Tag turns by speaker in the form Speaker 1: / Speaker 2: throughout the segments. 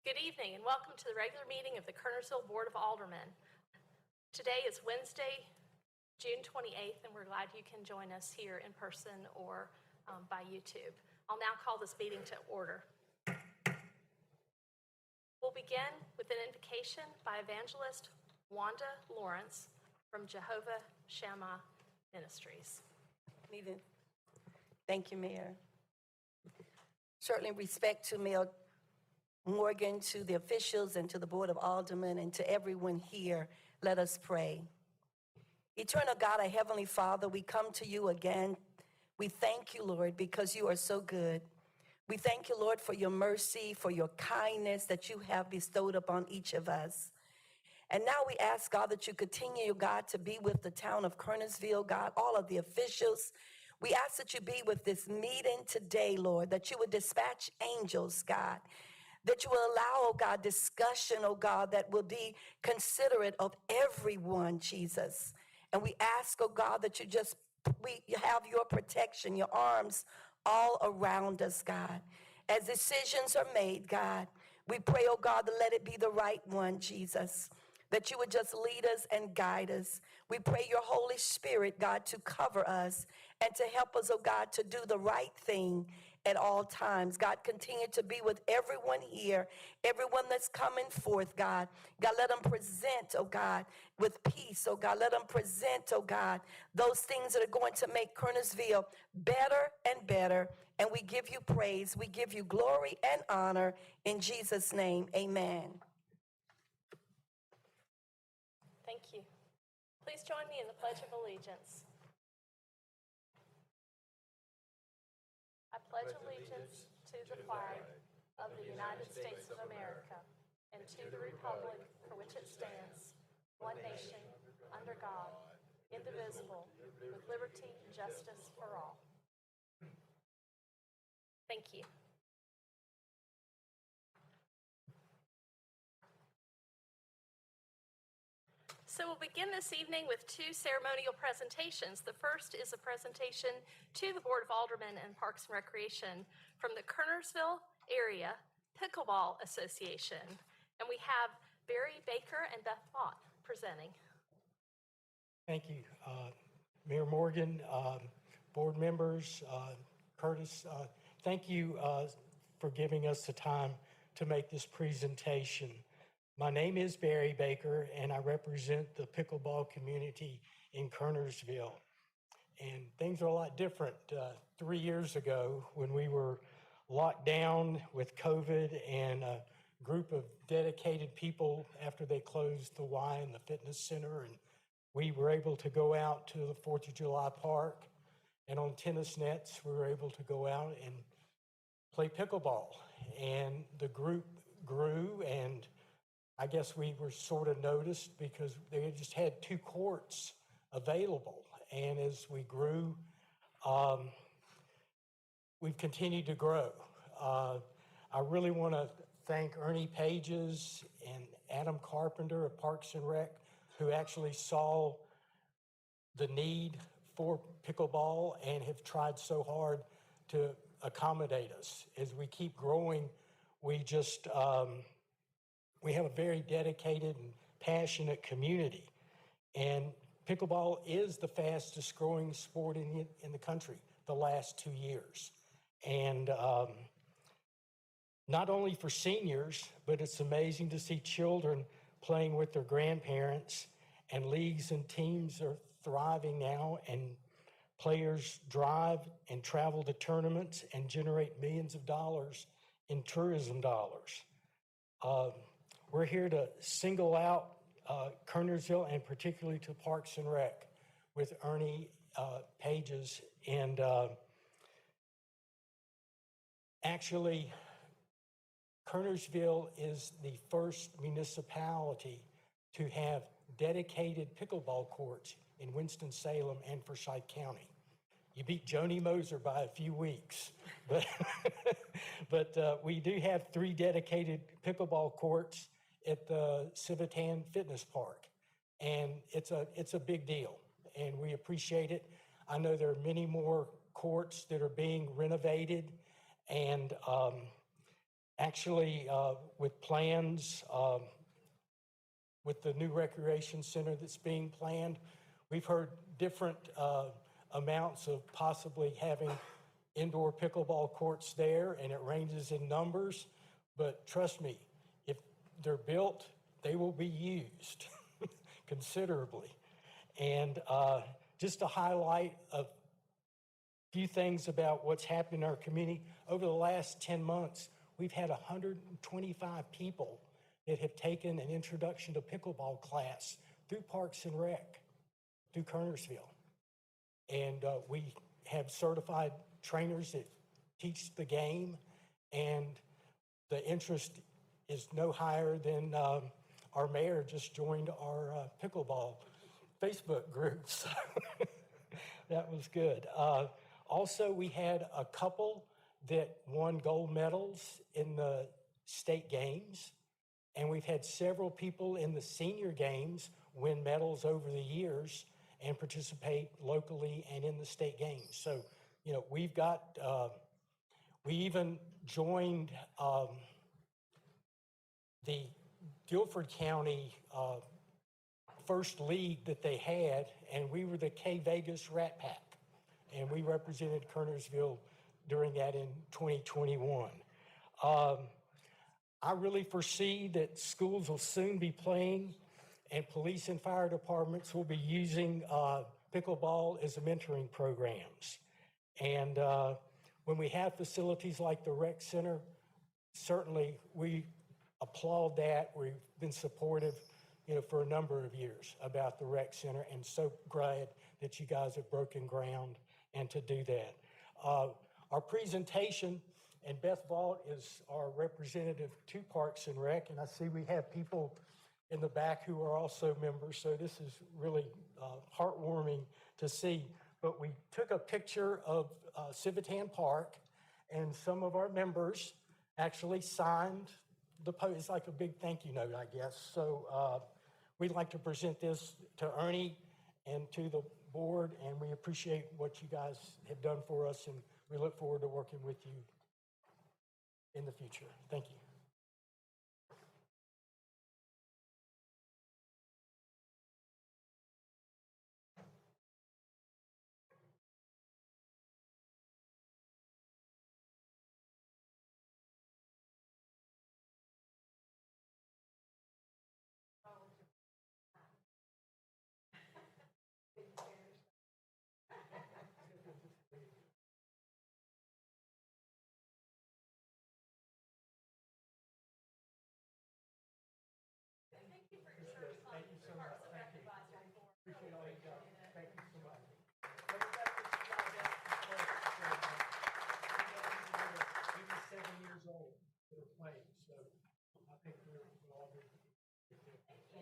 Speaker 1: Good evening and welcome to the regular meeting of the Kernersville Board of Aldermen. Today is Wednesday, June 28th, and we're glad you can join us here in person or by YouTube. I'll now call this meeting to order. We'll begin with an invocation by evangelist Wanda Lawrence from Jehovah Shammah Ministries.
Speaker 2: Thank you, Mayor. Certainly respect to Mayor Morgan, to the officials and to the Board of Aldermen and to everyone here, let us pray. Eternal God, our Heavenly Father, we come to you again. We thank you, Lord, because you are so good. We thank you, Lord, for your mercy, for your kindness that you have bestowed upon each of us. And now we ask, God, that you continue, God, to be with the town of Kernersville, God, all of the officials. We ask that you be with this meeting today, Lord, that you would dispatch angels, God, that you will allow, oh God, discussion, oh God, that will be considerate of everyone, Jesus. And we ask, oh God, that you have your protection, your arms all around us, God. As decisions are made, God, we pray, oh God, to let it be the right one, Jesus, that you would just lead us and guide us. We pray your Holy Spirit, God, to cover us and to help us, oh God, to do the right thing at all times. God, continue to be with everyone here, everyone that's coming forth, God. God, let them present, oh God, with peace, oh God. Let them present, oh God, those things that are going to make Kernersville better and better. And we give you praise, we give you glory and honor in Jesus' name, amen.
Speaker 1: Thank you. Please join me in the Pledge of Allegiance. I pledge allegiance to the flag of the United States of America and to the republic for which it stands, one nation, under God, indivisible, with liberty and justice for all. Thank you. So we'll begin this evening with two ceremonial presentations. The first is a presentation to the Board of Aldermen and Parks and Recreation from the Kernersville Area Pickleball Association. And we have Barry Baker and Beth Lott presenting.
Speaker 3: Thank you, Mayor Morgan, board members, Curtis. Thank you for giving us the time to make this presentation. My name is Barry Baker, and I represent the pickleball community in Kernersville. And things are a lot different 3 years ago when we were locked down with COVID and a group of dedicated people after they closed the Y and the fitness center. And we were able to go out to the 4th of July park, and on tennis nets, we were able to go out and play pickleball. And the group grew, and I guess we were sort of noticed because they just had 2 courts available. And as we grew, we've continued to grow. I really want to thank Ernie Pages and Adam Carpenter of Parks and Rec, who actually saw the need for pickleball and have tried so hard to accommodate us. As we keep growing, we have a very dedicated and passionate community. And pickleball is the fastest growing sport in the country the last 2 years. And not only for seniors, but it's amazing to see children playing with their grandparents, and leagues and teams are thriving now, and players drive and travel to tournaments and generate millions of dollars in tourism dollars. We're here to single out Kernersville and particularly to Parks and Rec with Ernie Pages. And actually, Kernersville is the first municipality to have dedicated pickleball courts in Winston-Salem and Forsyth County. You beat Joni Moser by a few weeks, but we do have 3 dedicated pickleball courts at the Civitan Fitness Park, and it's a big deal, and we appreciate it. I know there are many more courts that are being renovated, and Actually, with plans, with the new recreation center that's being planned, we've heard different amounts of possibly having indoor pickleball courts there, and it ranges in numbers. But trust me, if they're built, they will be used considerably. And just to highlight a few things about what's happened in our community, over the last 10 months, we've had 125 people that have taken an introduction to pickleball class through Parks and Rec, through Kernersville. And we have certified trainers that teach the game, and the interest is no higher than our mayor just joined our pickleball Facebook group, so that was good. Also, we had a couple that won gold medals in the state games, and we've had several people in the senior games win medals over the years and participate locally and in the state games. So, you know, we've got, we even joined the Guilford County first league that they had, and we were the K Vegas Rat Pack, and we represented Kernersville during that in 2021. I really foresee that schools will soon be playing, and police and fire departments will be using pickleball as mentoring programs. And when we have facilities like the rec center, certainly we applaud that. We've been supportive, you know, for a number of years about the rec center, and so glad that you guys have broken ground and to do that. Our presentation, and Beth Vaught is our representative to Parks and Rec, and I see we have people in the back who are also members, so this is really heartwarming to see. But we took a picture of Civitan Park, and some of our members actually signed the post. It's like a big thank you note, I guess. So we'd like to present this to Ernie and to the board, and we appreciate what you guys have done for us, and we look forward to working with you in the future. Thank you. Thank you so much. Thank you. Appreciate all you guys. Thank you so much. 87 years old that are playing, so I think we're all good. Thank you so much.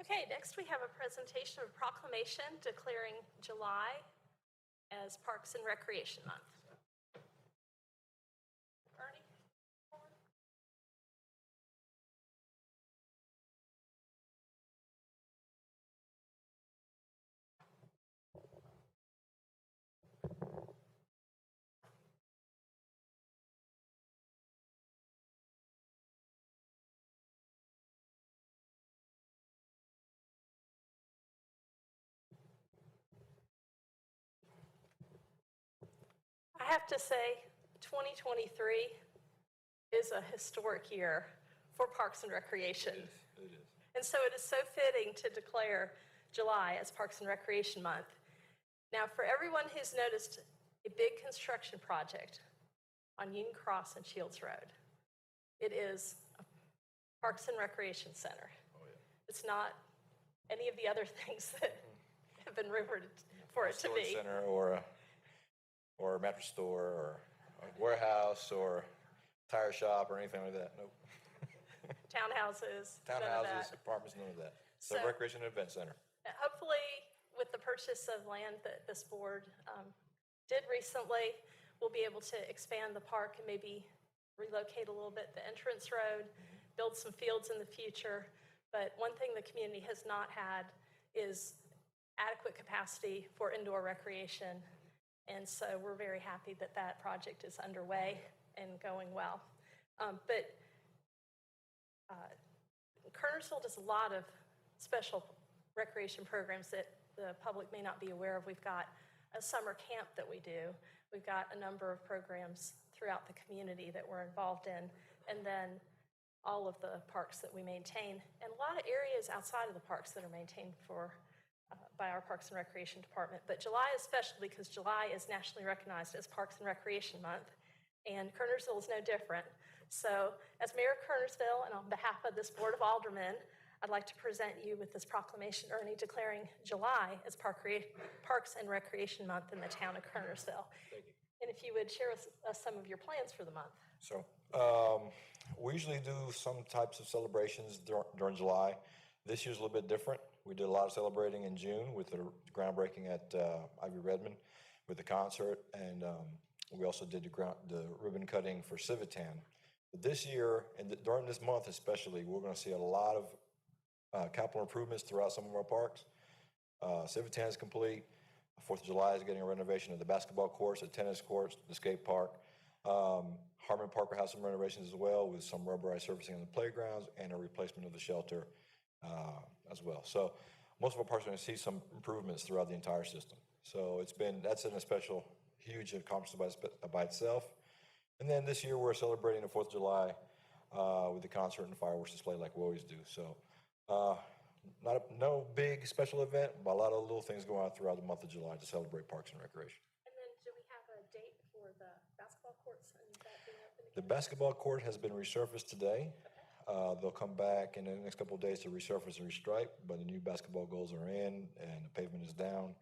Speaker 1: Okay, next we have a presentation of proclamation declaring July as Parks and Recreation Month. Ernie? I have to say, 2023 is a historic year for Parks and Recreation.
Speaker 4: It is.
Speaker 1: And so it is so fitting to declare July as Parks and Recreation Month. Now, for everyone who's noticed a big construction project on Union Cross and Shields Road, it is a Parks and Recreation Center.
Speaker 4: Oh, yeah.
Speaker 1: It's not any of the other things that have been rumored for it to
Speaker 4: Storage
Speaker 1: be.
Speaker 4: center or a mattress store or a warehouse or tire shop or anything like that. Nope.
Speaker 1: Townhouses, none of
Speaker 4: Townhouses,
Speaker 1: that.
Speaker 4: apartments, none of that. It's a
Speaker 1: So-
Speaker 4: recreation and event center.
Speaker 1: Hopefully, with the purchase of land that this board did recently, we'll be able to expand the park and maybe relocate a little bit the entrance road, build some fields in the future. But one thing the community has not had is adequate capacity for indoor recreation. And so we're very happy that that project is underway and going well. But Kernersville does a lot of special recreation programs that the public may not be aware of. We've got a summer camp that we do. We've got a number of programs throughout the community that we're involved in, and then all of the parks that we maintain, and a lot of areas outside of the parks that are maintained by our Parks and Recreation Department. But July is special because July is nationally recognized as Parks and Recreation Month, and Kernersville is no different. So as Mayor of Kernersville, and on behalf of this Board of Aldermen, I'd like to present you with this proclamation, Ernie, declaring July as Parks and Recreation Month in the town of Kernersville.
Speaker 4: Thank you.
Speaker 1: And if you would share with us some of your plans for the month.
Speaker 4: So we usually do some types of celebrations during July. This year's a little bit different. We did a lot of celebrating in June with the groundbreaking at Ivy Redmond with the concert, and we also did the ribbon cutting for Civitan. But this year, and during this month especially, we're going to see a lot of capital improvements throughout some of our parks. Civitan is complete. 4th of July is getting a renovation of the basketball courts, the tennis courts, the skate park. Harmon Park will have some renovations as well with some rubberized surfacing on the playgrounds and a replacement of the shelter as well. So most of our parks are going to see some improvements throughout the entire system. So that's an especial huge accomplishment by itself. And then this year we're celebrating the 4th of July with the concert and fireworks display like we always do. So no big special event, but a lot of little things going on throughout the month of July to celebrate Parks and Recreation.
Speaker 1: And then do we have a date for the basketball courts and that being open
Speaker 4: The
Speaker 1: again?
Speaker 4: basketball court has been resurfaced today. They'll come back in the next couple of days to resurface and restripe, but the new basketball goals are in and the pavement is down.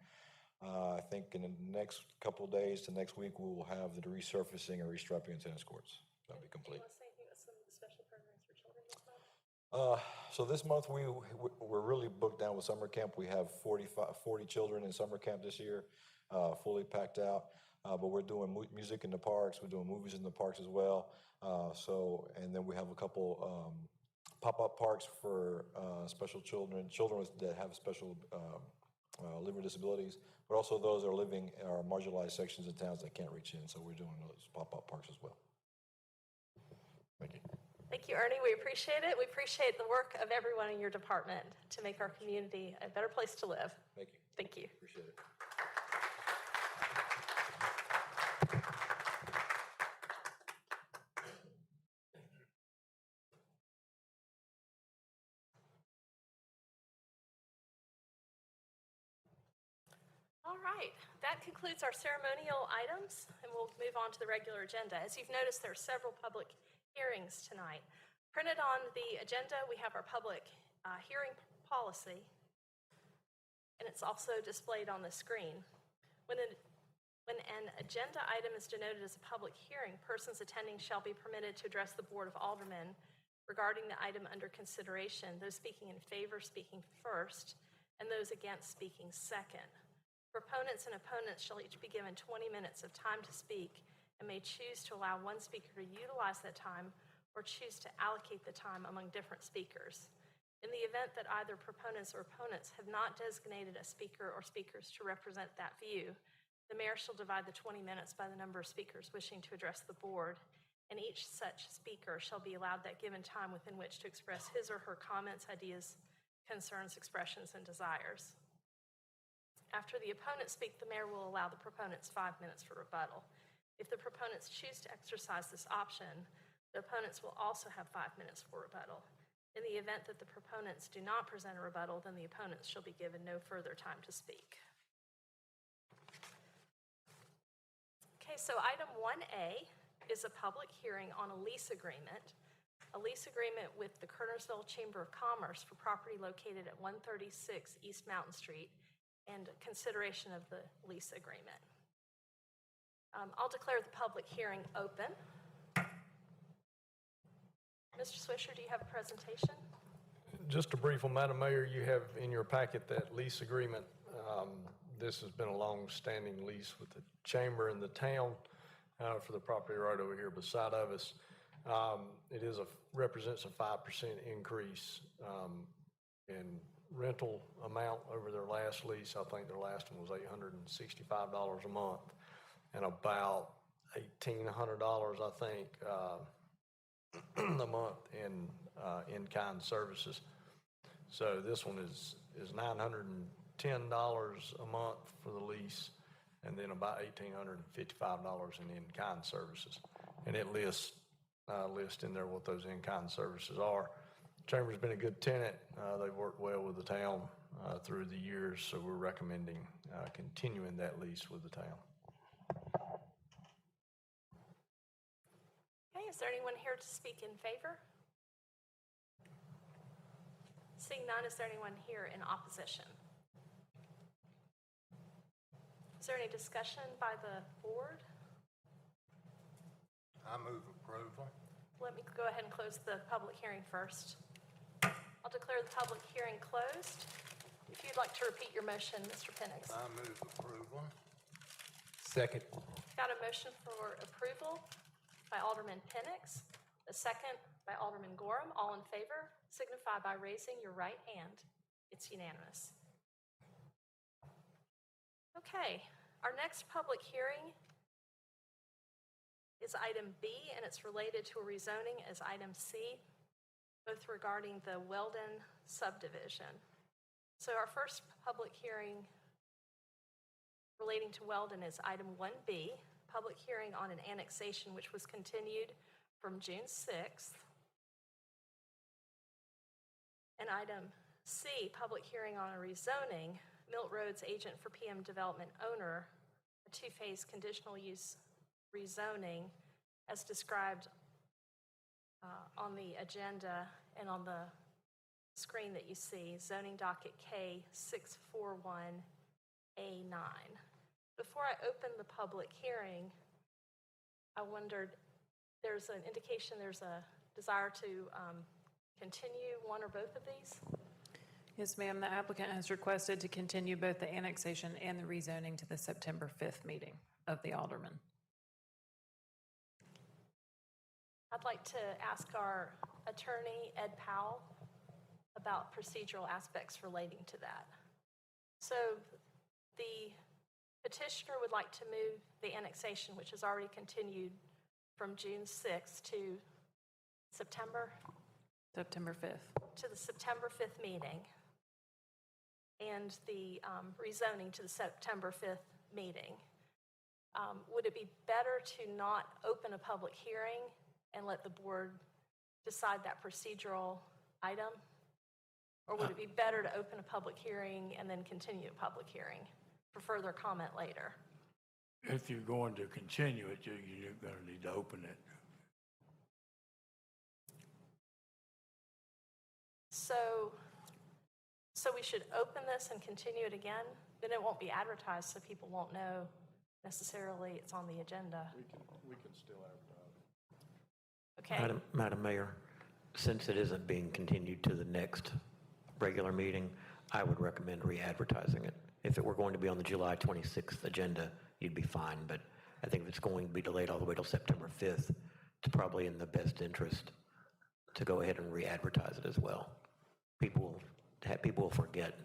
Speaker 4: I think in the next couple of days to next week, we will have the resurfacing and restriping of tennis courts. That'll be
Speaker 1: Do you
Speaker 4: complete.
Speaker 1: want to say anything about some of the special programs for children this month?
Speaker 4: So this month, we're really booked down with summer camp. We have 40 children in summer camp this year, fully packed out. But we're doing music in the parks. We're doing movies in the parks as well. And then we have a couple pop-up parks for special children that have special living disabilities, but also those that are living in our marginalized sections of towns that can't reach in. So we're doing those pop-up parks as well. Thank you.
Speaker 1: Thank you, Ernie. We appreciate it. We appreciate the work of everyone in your department to make our community a better place to live.
Speaker 4: Thank you.
Speaker 1: Thank you.
Speaker 4: Appreciate it.
Speaker 1: All right, that concludes our ceremonial items, and we'll move on to the regular agenda. As you've noticed, there are several public hearings tonight. Printed on the agenda, we have our public hearing policy, and it's also displayed on the screen. When an agenda item is denoted as a public hearing, persons attending shall be permitted to address the Board of Aldermen regarding the item under consideration, those speaking in favor speaking first, and those against speaking second. Proponents and opponents shall each be given 20 minutes of time to speak and may choose to allow one speaker to utilize that time or choose to allocate the time among different speakers. In the event that either proponents or opponents have not designated a speaker or speakers to represent that view, the mayor shall divide the 20 minutes by the number of speakers wishing to address the board, and each such speaker shall be allowed that given time within which to express his or her comments, ideas, concerns, expressions, and desires. After the opponents speak, the mayor will allow the proponents 5 minutes for rebuttal. If the proponents choose to exercise this option, the opponents will also have 5 minutes for rebuttal. In the event that the proponents do not present a rebuttal, then the opponents shall be given no further time to speak. Okay, so item 1A is a public hearing on a lease agreement with the Kernersville Chamber of Commerce for property located at 136 East Mountain Street and consideration of the lease agreement. I'll declare the public hearing open. Mr. Swisher, do you have a presentation?
Speaker 5: Just a brief one, Madam Mayor, you have in your packet that lease agreement. This has been a long-standing lease with the chamber and the town for the property right over here beside of us. It represents a 5% increase in rental amount over their last lease. I think their last one was $865 a month, and about $1,800, I think, a month in in-kind services. So this one is $910 a month for the lease, and then about $1,855 in in-kind services. And it lists in there what those in-kind services are. Chamber's been a good tenant. They've worked well with the town through the years, so we're recommending continuing that lease with the town.
Speaker 1: Okay, is there anyone here to speak in favor? Seeing none, is there anyone here in opposition? Is there any discussion by the board?
Speaker 6: I move approval.
Speaker 1: Let me go ahead and close the public hearing first. I'll declare the public hearing closed. If you'd like to repeat your motion, Mr. Penix.
Speaker 6: I move approval.
Speaker 5: Second.
Speaker 1: Got a motion for approval by Alderman Penix, a second by Alderman Gorham. All in favor, signify by raising your right hand. It's unanimous. Okay, our next public hearing is item B, and it's related to a rezoning as item C, both regarding the Weldon subdivision. So our first public hearing relating to Weldon is item 1B, public hearing on an annexation which was continued from June 6th. And item C, public hearing on a rezoning, Milt Road's agent for PM Development owner, a two-phase conditional use rezoning as described on the agenda and on the screen that you see, zoning docket K641A9. Before I open the public hearing, I wondered, there's an indication there's a desire to continue one or both of these?
Speaker 7: Yes, ma'am. The applicant has requested to continue both the annexation and the rezoning to the September 5th meeting of the Aldermen.
Speaker 1: I'd like to ask our attorney, Ed Powell, about procedural aspects relating to that. So the petitioner would like to move the annexation, which is already continued from June 6th to September 5th, to the September 5th meeting, and the rezoning to the September 5th meeting. Would it be better to not open a public hearing and let the board decide that procedural item? Or would it be better to open a public hearing and then continue a public hearing for further comment later?
Speaker 8: If you're going to continue it, you're going to need to open it.
Speaker 1: So we should open this and continue it again? Then it won't be advertised, so people won't know necessarily it's on the agenda.
Speaker 5: We can still advertise.
Speaker 1: Okay.
Speaker 9: Madam Mayor, since it isn't being continued to the next regular meeting, I would recommend re-advertising it. If it were going to be on the July 26th agenda, you'd be fine, but I think if it's going to be delayed all the way till September 5th, it's probably in the best interest to go ahead and re-advertise it as well. People will forget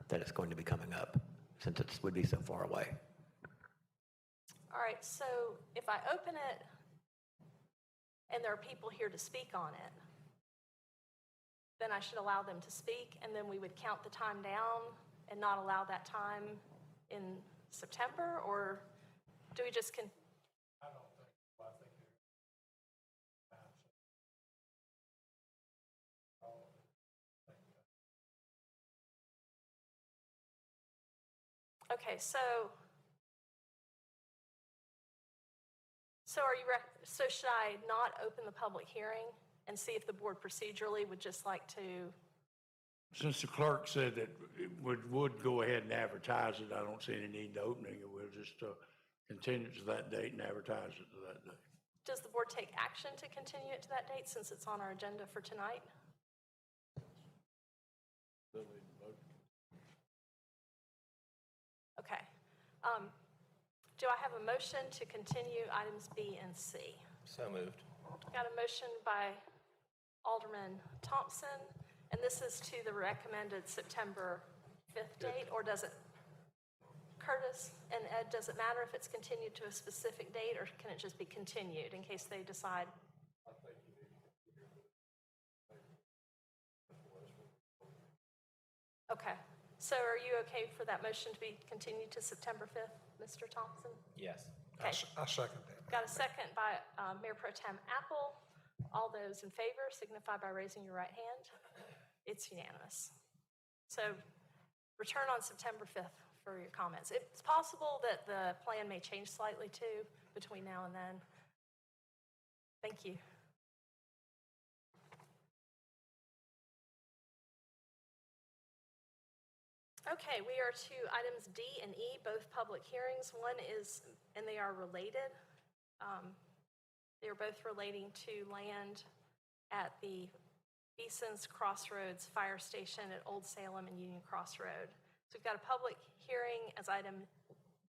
Speaker 9: that it's going to be coming up since it would be so far away.
Speaker 1: All right, so if I open it and there are people here to speak on it, then I should allow them to speak, and then we would count the time down and not allow that time in September, or do we just
Speaker 3: I don't
Speaker 1: Okay, so so should I not open the public hearing and see if the board procedurally would just like to?
Speaker 8: Since the clerk said that it would go ahead and advertise it, I don't see any need to opening it. We'll just continue it to that date and advertise it to that date.
Speaker 1: Does the board take action to continue it to that date since it's on our agenda for tonight? Okay. Do I have a motion to continue items B and C?
Speaker 6: So moved.
Speaker 1: Got a motion by Alderman Thompson, and this is to the recommended September 5th date, or does it, Curtis and Ed, does it matter if it's continued to a specific date, or can it just be continued in case they decide? Okay, so are you okay for that motion to be continued to September 5th, Mr. Thompson?
Speaker 6: Yes.
Speaker 1: Okay.
Speaker 6: I second that.
Speaker 1: Got a second by Mayor Pro Tem Apple. All those in favor signify by raising your right hand. It's unanimous. So return on September 5th for your comments. It's possible that the plan may change slightly too between now and then. Thank you. Okay, we are to items D and E, both public hearings. One is, and they are related. They are both relating to land at the Beeson's Crossroads Fire Station at Old Salem and Union Crossroad. So we've got a public hearing as item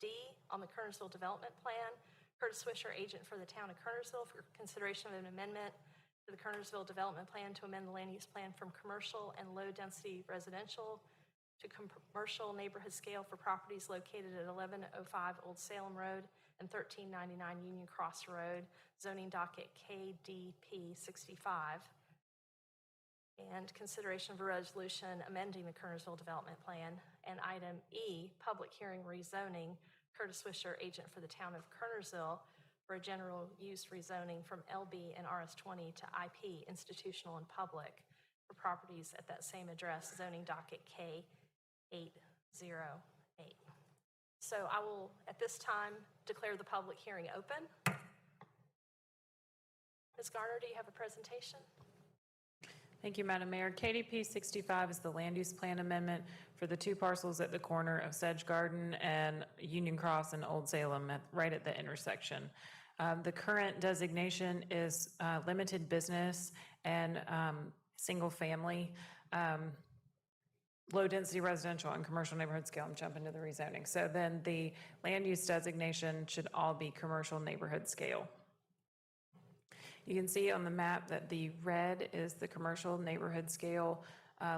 Speaker 1: D on the Kernersville Development Plan. Curtis Swisher, agent for the town of Kernersville, for consideration of an amendment to the Kernersville Development Plan to amend the land use plan from commercial and low-density residential to commercial neighborhood scale for properties located at 1105 Old Salem Road and 1399 Union Cross Road, zoning docket KDP 65. And consideration of a resolution amending the Kernersville Development Plan. And item E, public hearing rezoning, Curtis Swisher, agent for the town of Kernersville, for a general use rezoning from LB and RS20 to IP, institutional and public, for properties at that same address, zoning docket K808. So I will, at this time, declare the public hearing open. Ms. Garner, do you have a presentation?
Speaker 7: Thank you, Madam Mayor. KDP 65 is the land use plan amendment for the two parcels at the corner of Sedge Garden and Union Cross and Old Salem, right at the intersection. The current designation is limited business and single family, low density residential and commercial neighborhood scale. I'm jumping to the rezoning. So then the land use designation should all be commercial neighborhood scale. You can see on the map that the red is the commercial neighborhood scale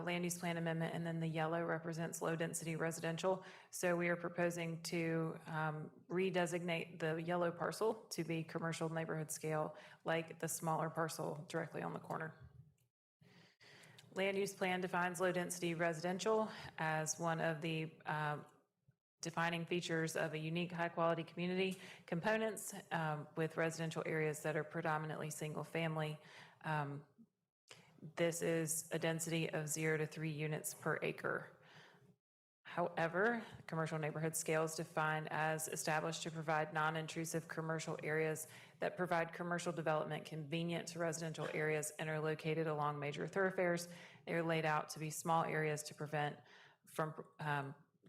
Speaker 7: land use plan amendment, and then the yellow represents low density residential. So we are proposing to redesignate the yellow parcel to be commercial neighborhood scale, like the smaller parcel directly on the corner. Land use plan defines low density residential as one of the defining features of a unique high quality community components with residential areas that are predominantly single family. This is a density of 0 to 3 units per acre. However, commercial neighborhood scale is defined as established to provide non-intrusive commercial areas that provide commercial development convenient to residential areas and are located along major thoroughfares. They are laid out to be small areas to prevent from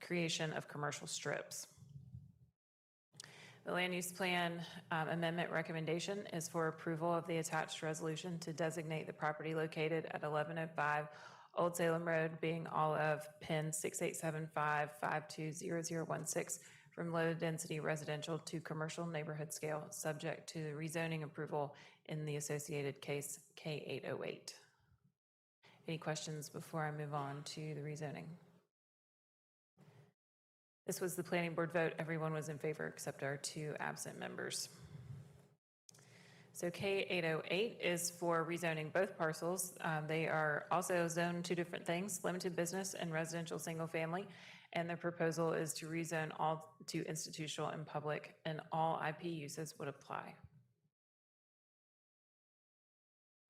Speaker 7: creation of commercial strips. The land use plan amendment recommendation is for approval of the attached resolution to designate the property located at 1105 Old Salem Road being all of PIN 6875520016 from low density residential to commercial neighborhood scale, subject to the rezoning approval in the associated case K808. Any questions before I move on to the rezoning? This was the planning board vote. Everyone was in favor except our 2 absent members. So K808 is for rezoning both parcels. They are also zoned 2 different things, limited business and residential single family. And the proposal is to rezone all to institutional and public, and all IP uses would apply.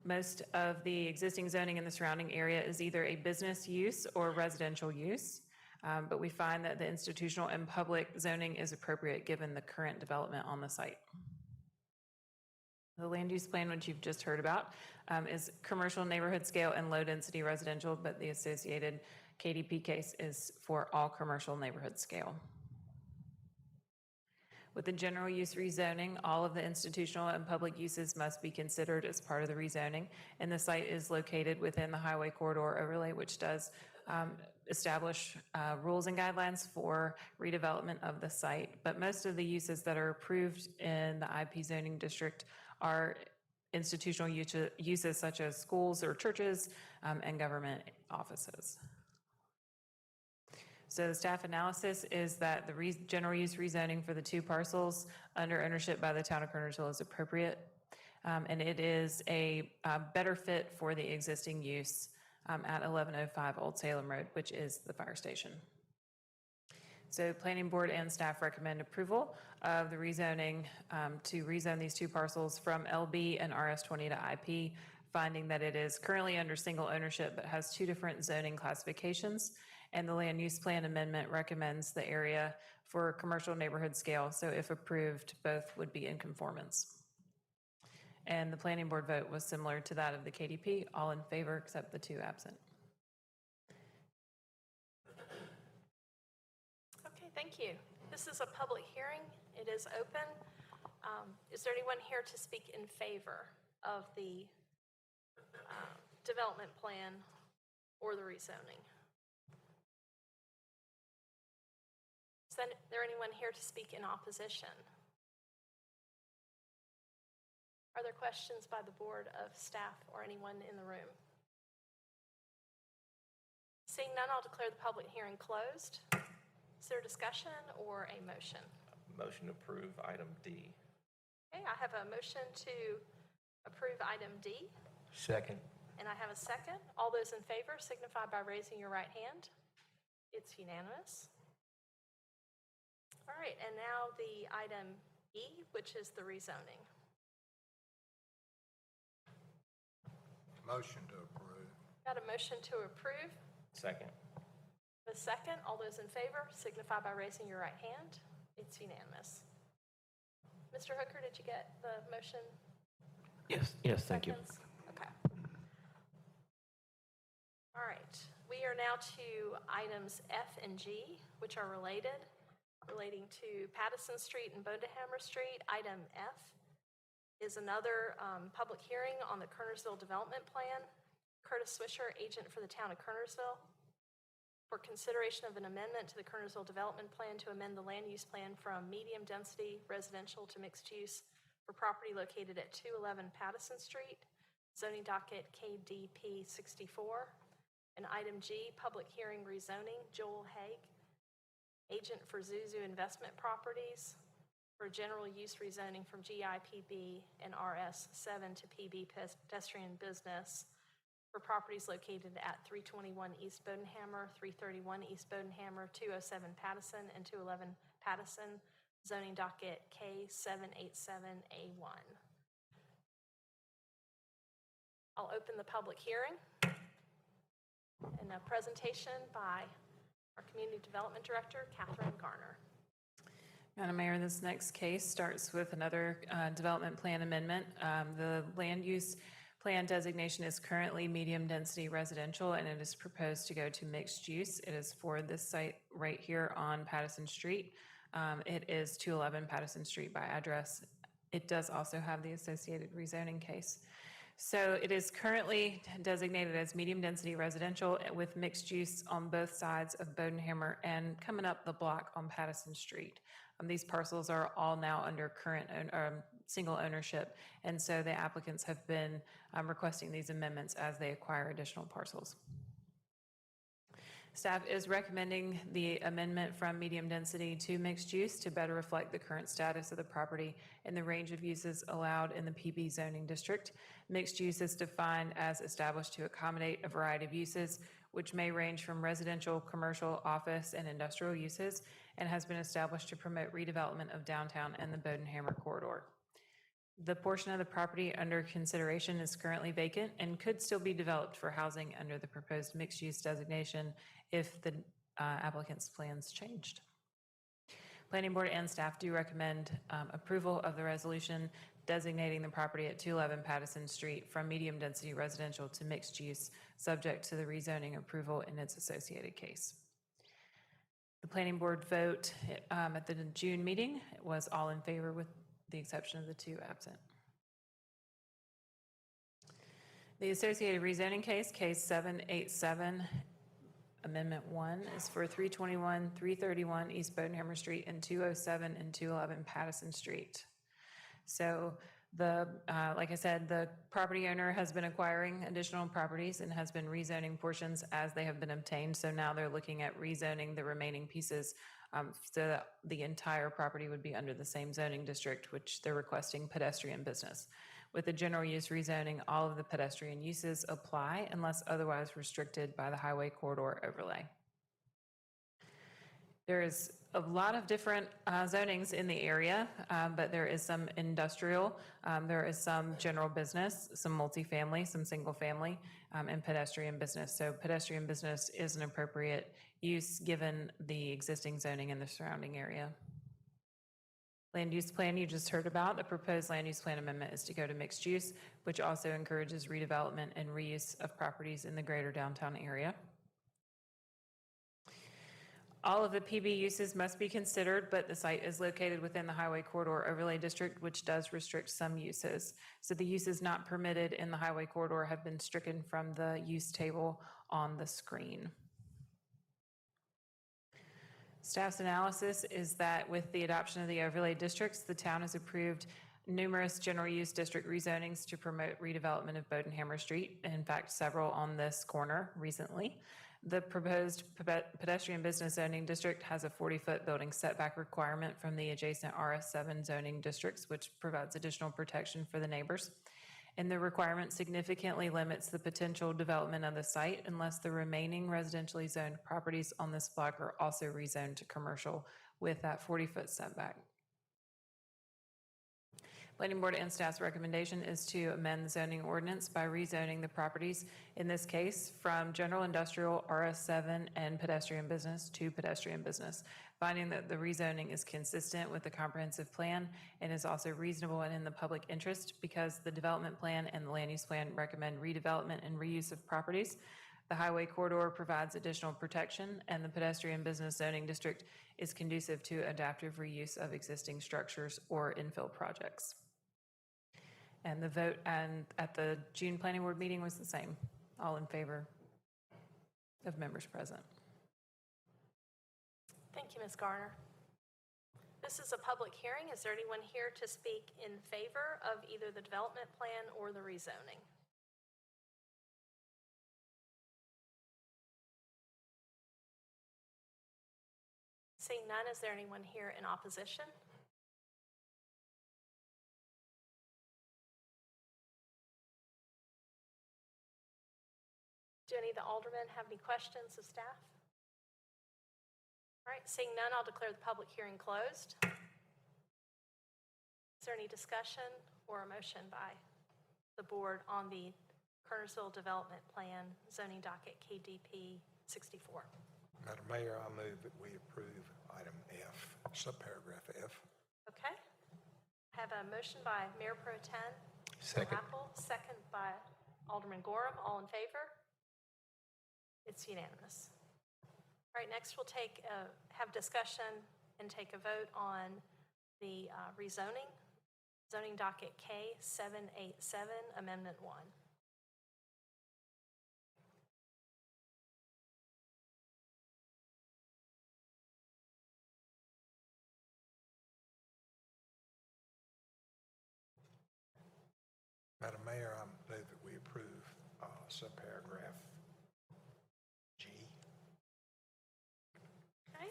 Speaker 7: Most of the existing zoning in the surrounding area is either a business use or residential use. but we find that the institutional and public zoning is appropriate given the current development on the site. The land use plan, which you've just heard about, is commercial neighborhood scale and low-density residential, but the associated KDP case is for all commercial neighborhood scale. With the general use rezoning, all of the institutional and public uses must be considered as part of the rezoning, and the site is located within the highway corridor overlay, which does establish rules and guidelines for redevelopment of the site. But most of the uses that are approved in the IP zoning district are institutional uses such as schools or churches and government offices. So the staff analysis is that the general use rezoning for the two parcels under ownership by the town of Kernersville is appropriate, and it is a better fit for the existing use at 1105 Old Salem Road, which is the fire station. So planning board and staff recommend approval of the rezoning to rezone these two parcels from LB and RS20 to IP, finding that it is currently under single ownership but has two different zoning classifications. And the land use plan amendment recommends the area for commercial neighborhood scale. So if approved, both would be in conformance. And the planning board vote was similar to that of the KDP, all in favor except the two absent.
Speaker 1: Okay, thank you. This is a public hearing. It is open. Is there anyone here to speak in favor of the development plan or the rezoning? Is there anyone here to speak in opposition? Are there questions by the board of staff or anyone in the room? Seeing none, I'll declare the public hearing closed. Is there a discussion or a motion?
Speaker 10: Motion to approve item D.
Speaker 1: Okay, I have a motion to approve item D,
Speaker 4: Second.
Speaker 1: and I have a second. All those in favor signify by raising your right hand. It's unanimous. All right, and now the item E, which is the rezoning.
Speaker 6: Motion to approve.
Speaker 1: Got a motion to approve.
Speaker 10: Second.
Speaker 1: A second. All those in favor signify by raising your right hand. It's unanimous. Mr. Hooker, did you get the motion?
Speaker 9: Yes, thank you.
Speaker 1: Seconds? Okay. All right. We are now to items F and G, which are relating to Pattison Street and Bodehammer Street. Item F is another public hearing on the Kernersville Development Plan. Curtis Swisher, agent for the town of Kernersville, for consideration of an amendment to the Kernersville Development Plan to amend the land use plan from medium-density residential to mixed use for property located at 211 Pattison Street, zoning docket KDP 64. And item G, public hearing rezoning, Joel Haig, agent for Zuzu Investment Properties, for general use rezoning from GIPB and RS7 to PB pedestrian business for properties located at 321 East Bodenhammer, 331 East Bodenhammer, 207 Pattison, and 211 Pattison, zoning docket K787A1. I'll open the public hearing and a presentation by our Community Development Director, Catherine Garner.
Speaker 7: Madam Mayor, this next case starts with another development plan amendment. The land use plan designation is currently medium-density residential, and it is proposed to go to mixed use. It is for this site right here on Pattison Street. It is 211 Pattison Street by address. It does also have the associated rezoning case. So it is currently designated as medium-density residential with mixed use on both sides of Bodenhammer and coming up the block on Pattison Street. These parcels are all now under current single ownership, and so the applicants have been requesting these amendments as they acquire additional parcels. Staff is recommending the amendment from medium density to mixed use to better reflect the current status of the property and the range of uses allowed in the PB zoning district. Mixed use is defined as established to accommodate a variety of uses, which may range from residential, commercial, office, and industrial uses, and has been established to promote redevelopment of downtown and the Bodenhammer corridor. The portion of the property under consideration is currently vacant and could still be developed for housing under the proposed mixed-use designation if the applicant's plans changed. Planning board and staff do recommend approval of the resolution designating the property at 211 Pattison Street from medium-density residential to mixed use, subject to the rezoning approval in its associated case. The planning board vote at the June meeting was all in favor with the exception of the 2 absent. The associated rezoning case, case 787, Amendment 1, is for 321, 331 East Bodenhammer Street and 207 and 211 Pattison Street. So like I said, the property owner has been acquiring additional properties and has been rezoning portions as they have been obtained. So now they're looking at rezoning the remaining pieces so that the entire property would be under the same zoning district, which they're requesting pedestrian business. With the general use rezoning, all of the pedestrian uses apply unless otherwise restricted by the highway corridor overlay. There is a lot of different zonings in the area, but there is some industrial, there is some general business, some multifamily, some single family, and pedestrian business. So pedestrian business is an appropriate use given the existing zoning in the surrounding area. Land use plan you just heard about, the proposed land use plan amendment is to go to mixed use, which also encourages redevelopment and reuse of properties in the greater downtown area. All of the PB uses must be considered, but the site is located within the Highway Corridor Overlay District, which does restrict some uses. So the uses not permitted in the Highway Corridor have been stricken from the use table on the screen. Staff's analysis is that with the adoption of the overlay districts, the town has approved numerous general use district rezonings to promote redevelopment of Bodenhammer Street. In fact, several on this corner recently. The proposed pedestrian business zoning district has a 40-foot building setback requirement from the adjacent RS7 zoning districts, which provides additional protection for the neighbors. And the requirement significantly limits the potential development of the site unless the remaining residentially zoned properties on this block are also rezoned to commercial with that 40-foot setback. Planning board and staff's recommendation is to amend the zoning ordinance by rezoning the properties, in this case, from general industrial RS7 and pedestrian business to pedestrian business, finding that the rezoning is consistent with the comprehensive plan and is also reasonable and in the public interest because the development plan and the land use plan recommend redevelopment and reuse of properties. The highway corridor provides additional protection, and the pedestrian business zoning district is conducive to adaptive reuse of existing structures or infill projects. And the vote at the June planning board meeting was the same, all in favor of members present.
Speaker 1: Thank you, Ms. Garner. This is a public hearing. Is there anyone here to speak in favor of either the development plan or the rezoning? Seeing none, is there anyone here in opposition? Do any of the aldermen have any questions of staff? All right, seeing none, I'll declare the public hearing closed. Is there any discussion or a motion by the board on the Kernersville Development Plan zoning docket KDP 64?
Speaker 6: Madam Mayor, I move that we approve item F, subparagraph F.
Speaker 1: Okay. I have a motion by Mayor Pro Tem
Speaker 10: Second.
Speaker 1: Apple, second by Alderman Gorham. All in favor? It's unanimous. All right, next we'll have discussion and take a vote on the rezoning, zoning docket K787, Amendment 1.
Speaker 6: Madam Mayor, I move that we approve subparagraph G.
Speaker 1: Okay,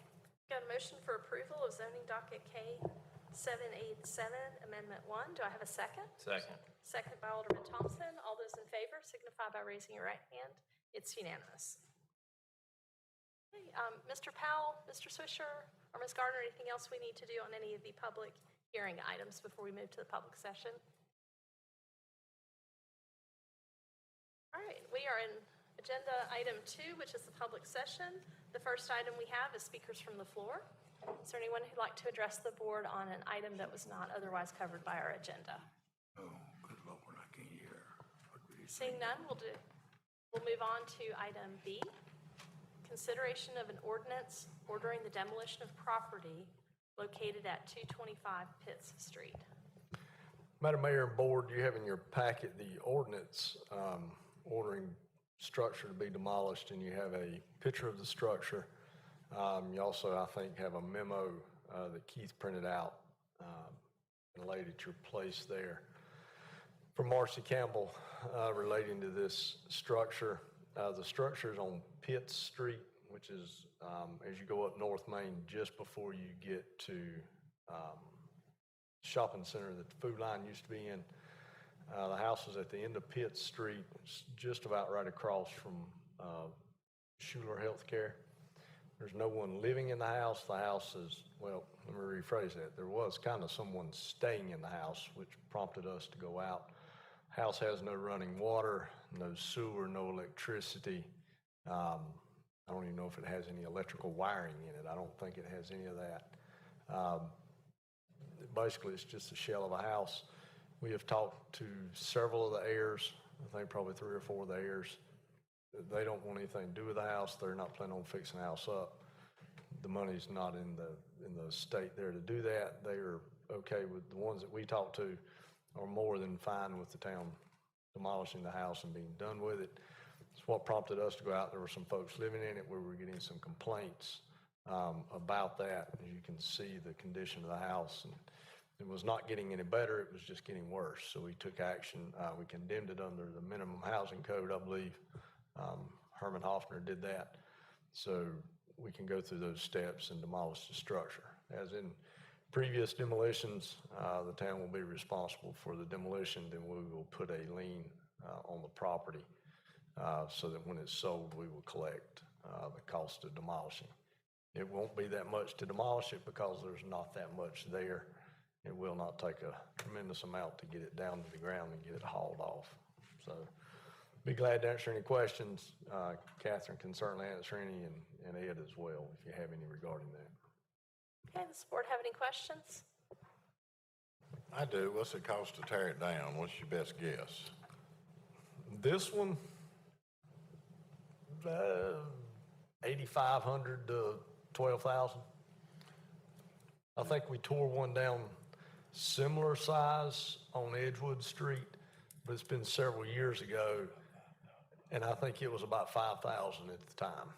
Speaker 1: got a motion for approval of zoning docket K787, Amendment 1. Do I have a second?
Speaker 10: Second.
Speaker 1: Second by Alderman Thompson. All those in favor signify by raising your right hand. It's unanimous. Okay, Mr. Powell, Mr. Swisher, or Ms. Gardner, anything else we need to do on any of the public hearing items before we move to the public session? All right, we are in Agenda item 2, which is the public session. The first item we have is speakers from the floor. Is there anyone who'd like to address the board on an item that was not otherwise covered by our agenda?
Speaker 8: Oh, good Lord, I can't hear.
Speaker 1: Seeing none, we'll move on to item B, consideration of an ordinance ordering the demolition of property located at 225 Pitts Street.
Speaker 5: Madam Mayor and Board, you have in your packet the ordinance ordering structure to be demolished, and you have a picture of the structure. You also, I think, have a memo that Keith printed out and laid at your place there. From Marcy Campbell relating to this structure. The structure is on Pitts Street, which is as you go up North Main, just before you get to shopping center that the Food Line used to be in. The house is at the end of Pitts Street. It's just about right across from Schuler Healthcare. There's no one living in the house. The house is, well, let me rephrase that. There was kind of someone staying in the house, which prompted us to go out. House has no running water, no sewer, no electricity. I don't even know if it has any electrical wiring in it. I don't think it has any of that. Basically, it's just a shell of a house. We have talked to several of the heirs, I think probably 3 or 4 of the heirs. They don't want anything to do with the house. They're not planning on fixing the house up. The money's not in the state there to do that. They are okay with the ones that we talked to are more than fine with the town demolishing the house and being done with it. It's what prompted us to go out. There were some folks living in it where we're getting some complaints about that. As you can see, the condition of the house, and it was not getting any better. It was just getting worse. So we took action. We condemned it under the minimum housing code, I believe. Herman Hoffner did that. So we can go through those steps and demolish the structure. As in previous demolitions, the town will be responsible for the demolition. Then we will put a lien on the property so that when it's sold, we will collect the cost of demolishing. It won't be that much to demolish it because there's not that much there. It will not take a tremendous amount to get it down to the ground and get it hauled off. So be glad to answer any questions. Catherine can certainly answer any, and Ed as well, if you have any regarding that.
Speaker 1: Okay, does the board have any questions?
Speaker 6: I do. What's it cost to tear it down? What's your best guess?
Speaker 5: This one, 8,500 to 12,000. I think we tore one down similar size on Edgewood Street, but it's been several years ago, and I think it was about 5,000 at the time.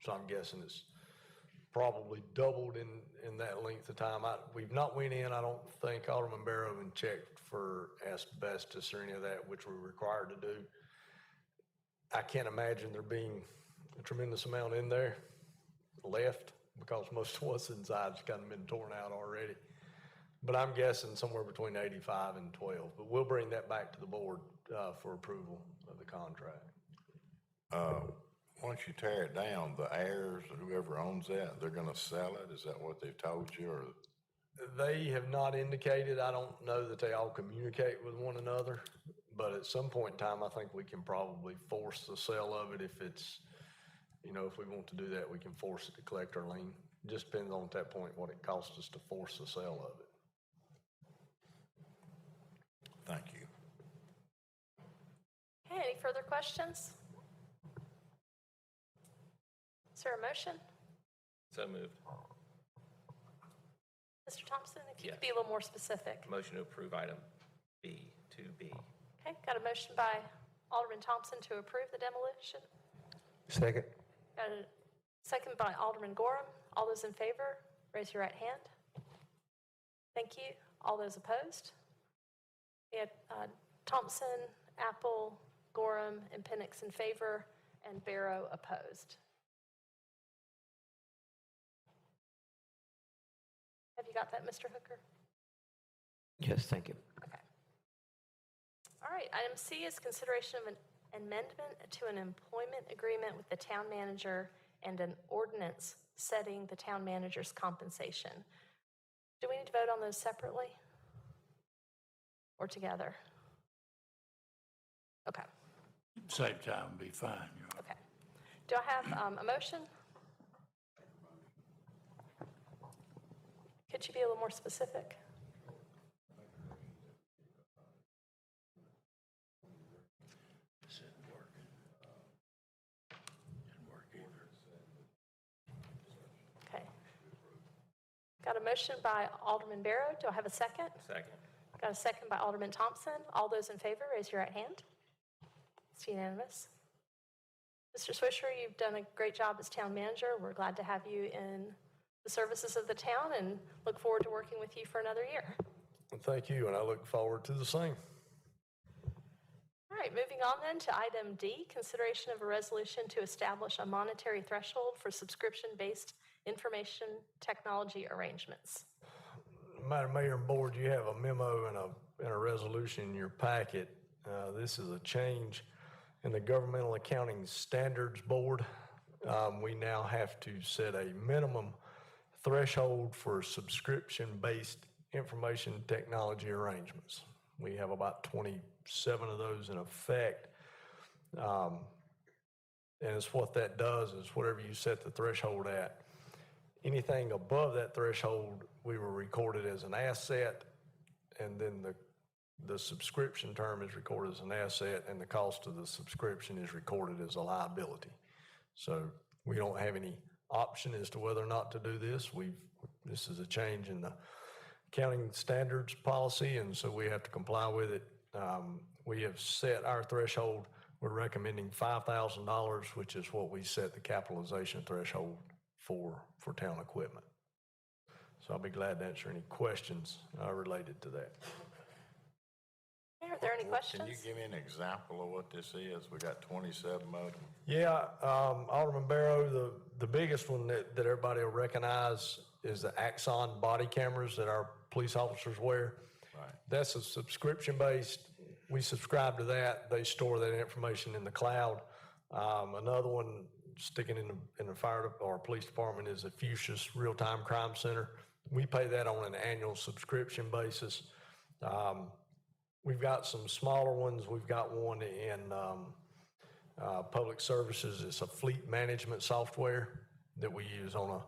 Speaker 5: So I'm guessing it's probably doubled in that length of time. We've not went in, I don't think, Alderman Barrow, and checked for asbestos or any of that, which we're required to do. I can't imagine there being a tremendous amount in there left, because most of what's inside's kind of been torn out already. But I'm guessing somewhere between 85 and 12. But we'll bring that back to the board for approval of the contract.
Speaker 6: Once you tear it down, the heirs or whoever owns that, they're going to sell it? Is that what they've told you? Or
Speaker 5: They have not indicated. I don't know that they all communicate with one another. But at some point in time, I think we can probably force the sale of it if it's, if we want to do that, we can force it to collect our lien. It just depends on at that point what it costs us to force the sale of it.
Speaker 6: thank you.
Speaker 1: Okay, any further questions? Is there a motion?
Speaker 10: So moved.
Speaker 1: Mr. Thompson, if you
Speaker 10: Yes.
Speaker 1: could be a little more specific.
Speaker 10: Motion to approve item B, 2B.
Speaker 1: Okay, got a motion by Alderman Thompson to approve the demolition.
Speaker 6: Second.
Speaker 1: Got a second by Alderman Gorham. All those in favor, raise your right hand. Thank you. All those opposed? We had Thompson, Apple, Gorham, and Penix in favor, and Barrow opposed. Have you got that, Mr. Hooker?
Speaker 9: Yes, thank you.
Speaker 1: Okay. All right, item C is consideration of an amendment to an employment agreement with the town manager and an ordinance setting the town manager's compensation. Do we need to vote on those separately or together? Okay.
Speaker 8: Same time would be fine, you know.
Speaker 1: Okay. Do I have a motion? Could you be a little more specific?
Speaker 8: This isn't working. Didn't work either.
Speaker 1: Okay. Got a motion by Alderman Barrow. Do I have a second?
Speaker 10: Second.
Speaker 1: Got a second by Alderman Thompson. All those in favor, raise your right hand. It's unanimous. Mr. Swisher, you've done a great job as town manager. We're glad to have you in the services of the town and look forward to working with you for another year.
Speaker 5: Thank you, and I look forward to the same.
Speaker 1: All right, moving on then to item D, consideration of a resolution to establish a monetary threshold for subscription-based information technology arrangements.
Speaker 5: Madam Mayor and Board, you have a memo and a resolution in your packet. This is a change in the Governmental Accounting Standards Board. We now have to set a minimum threshold for subscription-based information technology arrangements. We have about 27 of those in effect. And it's what that does is whatever you set the threshold at, anything above that threshold, we will record it as an asset, and then the subscription term is recorded as an asset, and the cost of the subscription is recorded as a liability. So we don't have any option as to whether or not to do this. This is a change in the accounting standards policy, and so we have to comply with it. We have set our threshold. We're recommending $5,000, which is what we set the capitalization threshold for town equipment. So I'll be glad to answer any questions related to that.
Speaker 1: Are there any questions?
Speaker 11: Can you give me an example of what this is? We got 27 of them.
Speaker 5: Yeah, Alderman Barrow, the biggest one that everybody will recognize is the Axon body cameras that our police officers wear.
Speaker 11: Right.
Speaker 5: That's a subscription-based. We subscribe to that. They store that information in the cloud. Another one sticking in the fire or police department is the Fuchsia's Real-Time Crime Center. We pay that on an annual subscription basis. We've got some smaller ones. We've got one in public services. It's a fleet management software that we use on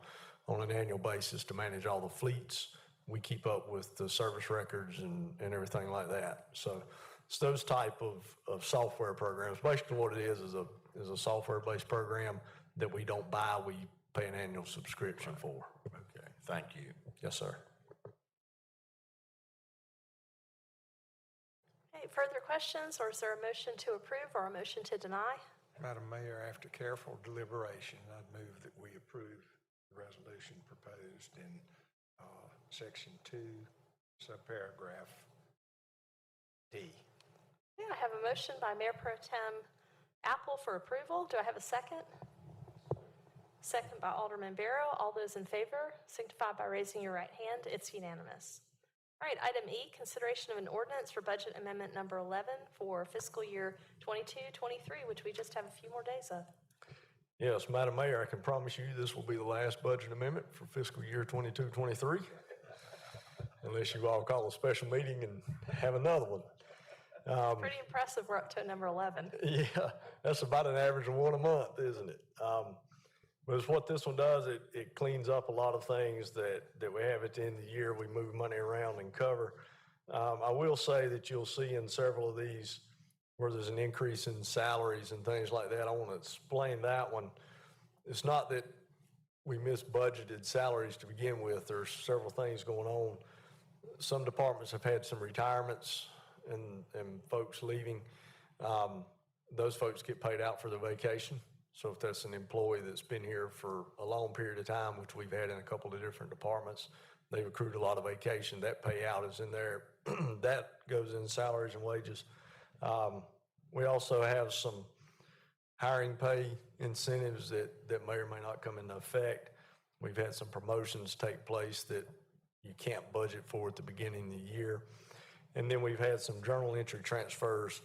Speaker 5: an annual basis to manage all the fleets. We keep up with the service records and everything like that. So it's those type of software programs. Basically what it is a software-based program that we don't buy, we pay an annual subscription for.
Speaker 11: Okay, thank you.
Speaker 5: Yes, sir.
Speaker 1: Okay, further questions, or is there a motion to approve or a motion to deny?
Speaker 6: Madam Mayor, after careful deliberation, I'd move that we approve the resolution proposed in Section 2, subparagraph D.
Speaker 1: Yeah, I have a motion by Mayor Pro Tem Apple for approval. Do I have a second? Second by Alderman Barrow. All those in favor signify by raising your right hand. It's unanimous. All right, item E, consideration of an ordinance for budget amendment number 11 for fiscal year 22-23, which we just have a few more days of.
Speaker 5: Yes, Madam Mayor, I can promise you this will be the last budget amendment for fiscal year 22-23, unless you all call a special meeting and have another one.
Speaker 1: Pretty impressive. We're up to number 11.
Speaker 5: Yeah, that's about an average of one a month, isn't it? But it's what this one does. It cleans up a lot of things that we have at the end of the year. We move money around and cover. I will say that you'll see in several of these where there's an increase in salaries and things like that. I want to explain that one. It's not that we misbudgeted salaries to begin with. There's several things going on. Some departments have had some retirements and folks leaving. Those folks get paid out for their vacation. So if that's an employee that's been here for a long period of time, which we've had in a couple of different departments, they've accrued a lot of vacation. That payout is in there. That goes in salaries and wages. We also have some hiring pay incentives that may or may not come into effect. We've had some promotions take place that you can't budget for at the beginning of the year. And then we've had some journal entry transfers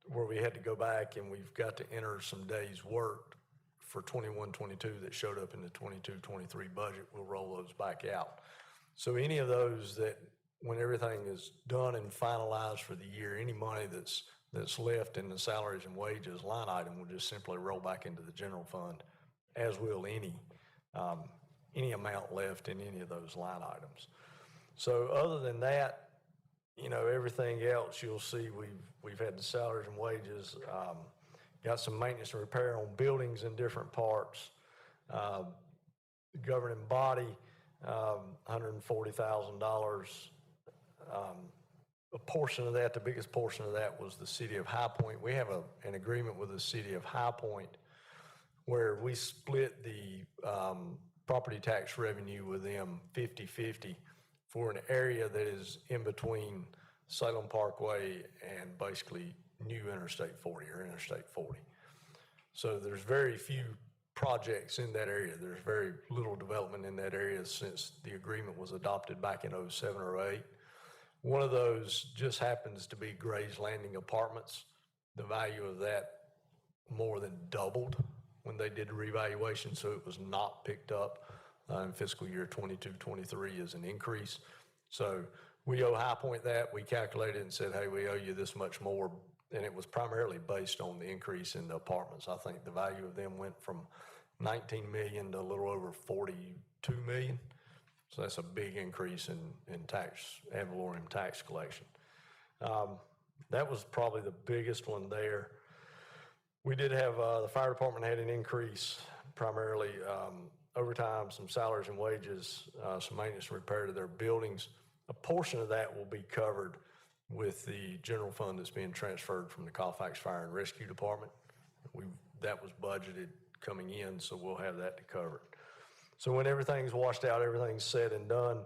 Speaker 5: where we had to go back and we've got to enter some days worked for 21-22 that showed up in the 22-23 budget. We'll roll those back out. So any of those that when everything is done and finalized for the year, any money that's that's left in the salaries and wages line item will just simply roll back into the general fund, as will any amount left in any of those line items. So other than that, you know, everything else you'll see, we've had the salaries and wages, got some maintenance and repair on buildings in different parts. The governing body, $140,000. A portion of that, the biggest portion of that was the city of High Point. We have an agreement with the city of High Point where we split the property tax revenue with them 50-50 for an area that is in between Salem Parkway and basically new Interstate 40 or Interstate 40. So there's very few projects in that area. There's very little development in that area since the agreement was adopted back in 07 or 08. One of those just happens to be Gray's Landing Apartments. The value of that more than doubled when they did the revaluation, so it was not picked up in fiscal year 22-23 as an increase. So we owe High Point that. We calculated and said, hey, we owe you this much more, and it was primarily based on the increase in the apartments. I think the value of them went from 19 million to a little over 42 million. So that's a big increase in tax, ad valorem tax collection. That was probably the biggest one there. We did have, the fire department had an increase, primarily overtime, some salaries and wages, some maintenance and repair to their buildings. A portion of that will be covered with the general fund that's being transferred from the Colfax Fire and Rescue Department. That was budgeted coming in, so we'll have that to cover it. So when everything's washed out, everything's said and done,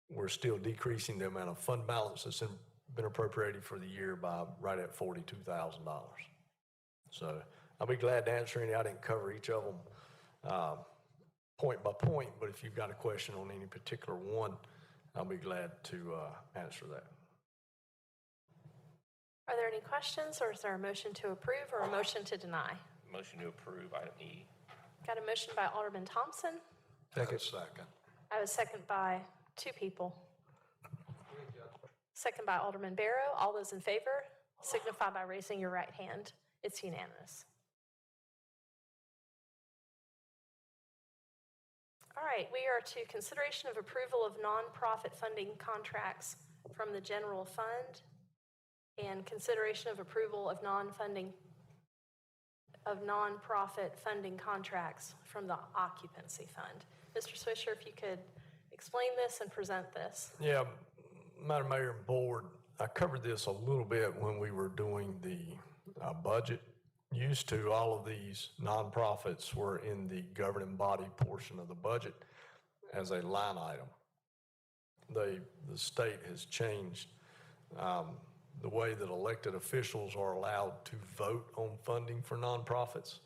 Speaker 5: we're still decreasing the amount of fund balance that's been appropriated for the year by right at $42,000. So I'll be glad to answer any. I didn't cover each of them point by point, but if you've got a question on any particular one, I'll be glad to answer that.
Speaker 1: Are there any questions, or is there a motion to approve or a motion to deny?
Speaker 10: Motion to approve item E.
Speaker 1: Got a motion by Alderman Thompson.
Speaker 6: Second.
Speaker 1: I have a second by two people. Second by Alderman Barrow. All those in favor signify by raising your right hand. It's unanimous. All right, we are to consideration of approval of nonprofit funding contracts from the general fund and consideration of approval of nonprofit funding contracts from the occupancy fund. Mr. Swisher, if you could explain this and present this.
Speaker 5: Yeah, Madam Mayor and Board, I covered this a little bit when we were doing the budget. Used to, all of these nonprofits were in the governing body portion of the budget as a line item. The state has changed the way that elected officials are allowed to vote on funding for nonprofits.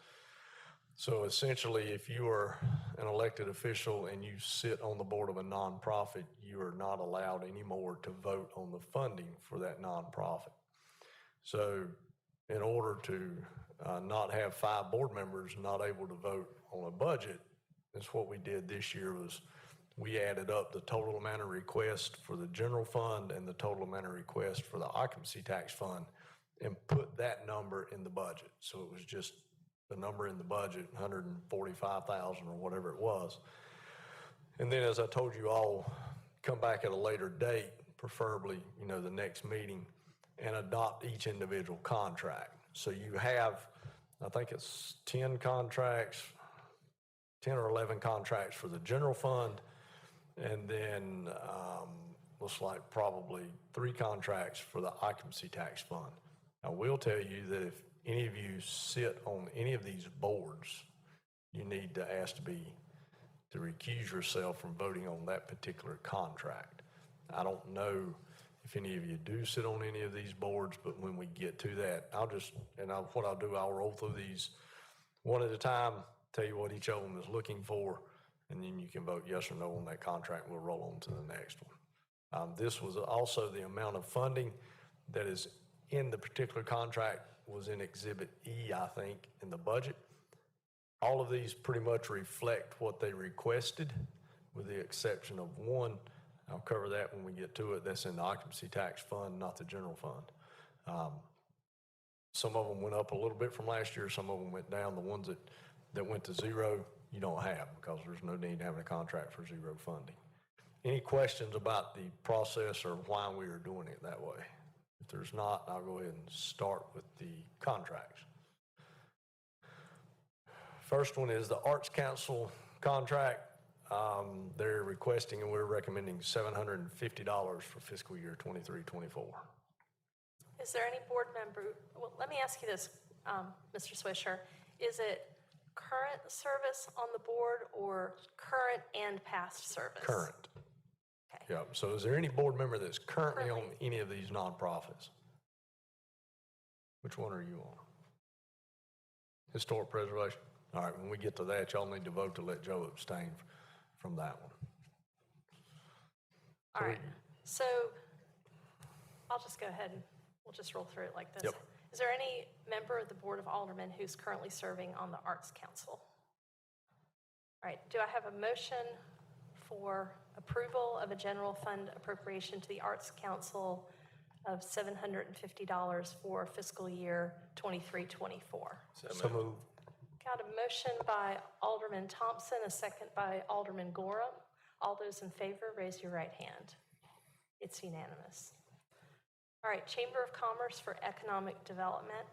Speaker 5: So essentially, if you are an elected official and you sit on the board of a nonprofit, you are not allowed anymore to vote on the funding for that nonprofit. So in order to not have 5 board members not able to vote on a budget, that's what we did this year. Was we added up the total amount of requests for the general fund and the total amount of requests for the occupancy tax fund and put that number in the budget. So it was just the number in the budget, 145,000 or whatever it was. And then, as I told you, I'll come back at a later date, preferably, you know, the next meeting, and adopt each individual contract. So you have, I think it's 10 contracts, 10 or 11 contracts for the general fund, and then looks like probably 3 contracts for the occupancy tax fund. I will tell you that if any of you sit on any of these boards, you need to ask to recuse yourself from voting on that particular contract. I don't know if any of you do sit on any of these boards, but when we get to that, what I'll do, I'll roll through these one at a time, tell you what each of them is looking for, and then you can vote yes or no on that contract. We'll roll on to the next one. This was also the amount of funding that is in the particular contract was in Exhibit E, I think, in the budget. All of these pretty much reflect what they requested, with the exception of one. I'll cover that when we get to it. That's in the occupancy tax fund, not the general fund. Some of them went up a little bit from last year, some of them went down. The ones that went to zero, you don't have, because there's no need to have a contract for zero funding. Any questions about the process or why we are doing it that way? If there's not, I'll go ahead and start with the contracts. First one is the Arts Council contract. They're requesting and we're recommending $750 for fiscal year 23-24.
Speaker 1: Is there any board member, well, let me ask you this, Mr. Swisher. Is it current service on the board or current and past service?
Speaker 5: Current.
Speaker 1: Okay.
Speaker 5: Yeah, so is there any board member that's currently on
Speaker 1: Currently.
Speaker 5: any of these nonprofits? Which one are you on? Historic preservation? All right, when we get to that, y'all need to vote to let Joe abstain from that one.
Speaker 1: All right, so I'll just go ahead and we'll just roll through it like this.
Speaker 5: Yep.
Speaker 1: Is there any member of the Board of Aldermen who's currently serving on the Arts Council? All right, do I have a motion for approval of a general fund appropriation to the Arts Council of $750 for fiscal year 23-24?
Speaker 5: So moved.
Speaker 1: Got a motion by Alderman Thompson, a second by Alderman Gorham. All those in favor, raise your right hand. It's unanimous. All right, Chamber of Commerce for Economic Development.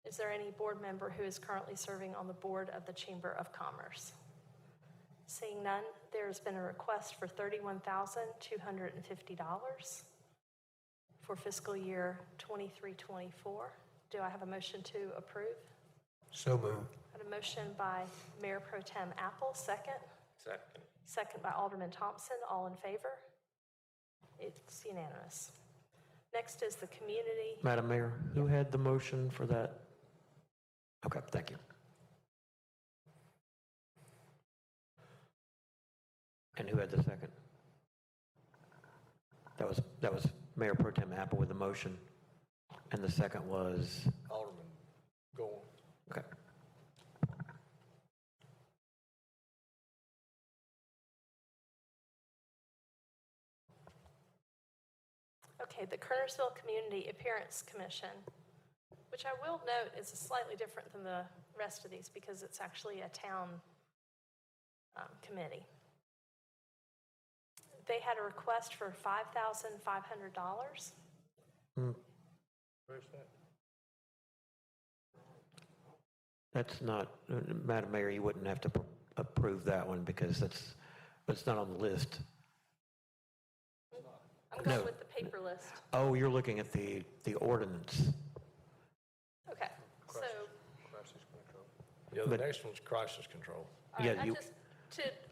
Speaker 1: Is there any board member who is currently serving on the board of the Chamber of Commerce? Seeing none, there has been a request for $31,250 for fiscal year 23-24. Do I have a motion to approve?
Speaker 6: So moved.
Speaker 1: Got a motion by Mayor Pro Tem Apple, second.
Speaker 10: Second.
Speaker 1: Second by Alderman Thompson. All in favor? It's unanimous. Next is the community.
Speaker 9: Madam Mayor, who had the motion for that? Okay, thank you. And who had the second? That was Mayor Pro Tem Apple with the motion, and the second was,
Speaker 5: Alderman, go on.
Speaker 9: okay.
Speaker 1: Okay, the Kernersville Community Appearance Commission, which I will note is slightly different than the rest of these because it's actually a town committee. They had a request for $5,500.
Speaker 5: Where's that?
Speaker 9: That's not, Madam Mayor, you wouldn't have to approve that one because it's not on the list.
Speaker 1: I'm going
Speaker 9: No.
Speaker 1: with the paper list.
Speaker 9: Oh, you're looking at the ordinance.
Speaker 1: Okay, so
Speaker 5: Yeah, the
Speaker 9: But-
Speaker 5: next one's crisis control.
Speaker 1: all
Speaker 9: Yeah,
Speaker 1: right,
Speaker 9: you-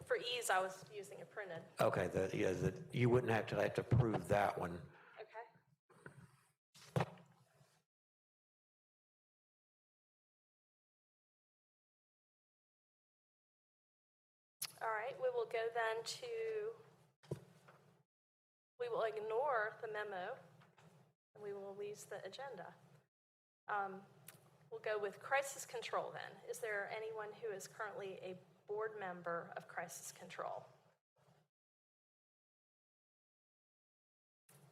Speaker 1: for ease, I was using a printed.
Speaker 9: Okay, you wouldn't have to approve that one.
Speaker 1: Okay. All right, we will go then we will ignore the memo, and we will leave the agenda. We'll go with crisis control then. Is there anyone who is currently a board member of crisis control?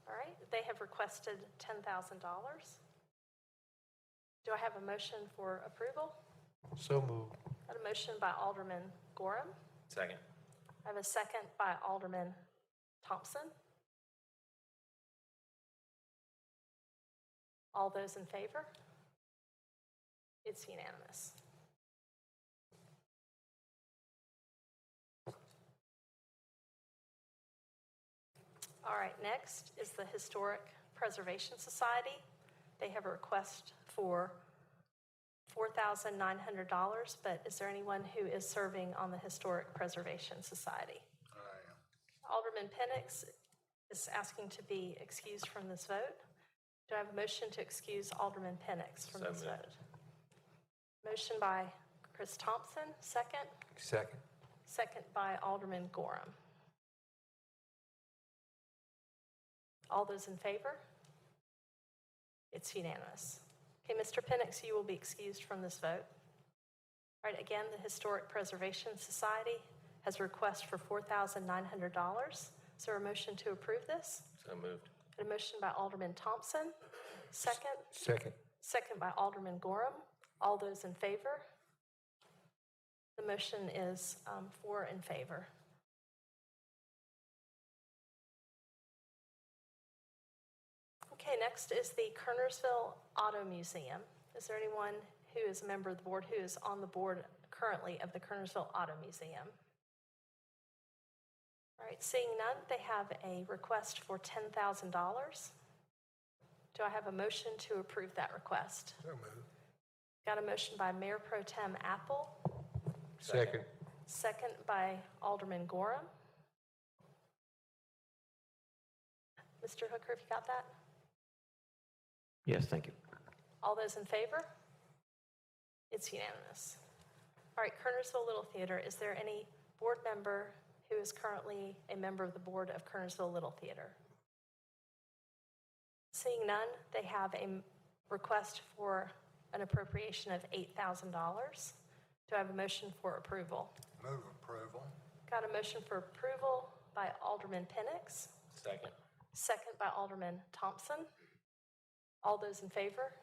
Speaker 1: All right, they have requested $10,000. Do I have a motion for approval?
Speaker 5: So moved.
Speaker 1: I have a motion by Alderman Gorham.
Speaker 10: Second.
Speaker 1: I have a second by Alderman Thompson. All those in favor? It's unanimous. All right, next is the Historic Preservation Society. They have a request for $4,900, but is there anyone who is serving on the Historic Preservation Society? Alderman Penix is asking to be excused from this vote. Do I have a motion to excuse Alderman Penix from
Speaker 10: So
Speaker 1: this
Speaker 10: moved.
Speaker 1: vote? Motion by Chris Thompson, second.
Speaker 6: Second.
Speaker 1: Second by Alderman Gorham. All those in favor? It's unanimous. Okay, Mr. Penix, you will be excused from this vote. All right, again, the Historic Preservation Society has a request for $4,900. Is there a motion to approve this?
Speaker 10: So moved.
Speaker 1: Got a motion by Alderman Thompson, second.
Speaker 6: Second.
Speaker 1: Second by Alderman Gorham. All those in favor? The motion is 4 in favor. Okay, next is the Kernersville Auto Museum. Is there anyone who is a member of the board who is on the board currently of the Kernersville Auto Museum? All right, seeing none, they have a request for $10,000. Do I have a motion to approve that request?
Speaker 6: So moved.
Speaker 1: Got a motion by Mayor Pro Tem Apple,
Speaker 6: Second.
Speaker 1: second by Alderman Gorham. Mr. Hooker, have you got that?
Speaker 9: Yes, thank you.
Speaker 1: All those in favor? It's unanimous. All right, Kernersville Little Theater, is there any board member who is currently a member of the board of Kernersville Little Theater? Seeing none, they have a request for an appropriation of $8,000. Do I have a motion for approval?
Speaker 6: Move approval.
Speaker 1: Got a motion for approval by Alderman Penix,
Speaker 10: Second.
Speaker 1: second by Alderman Thompson. All those in favor?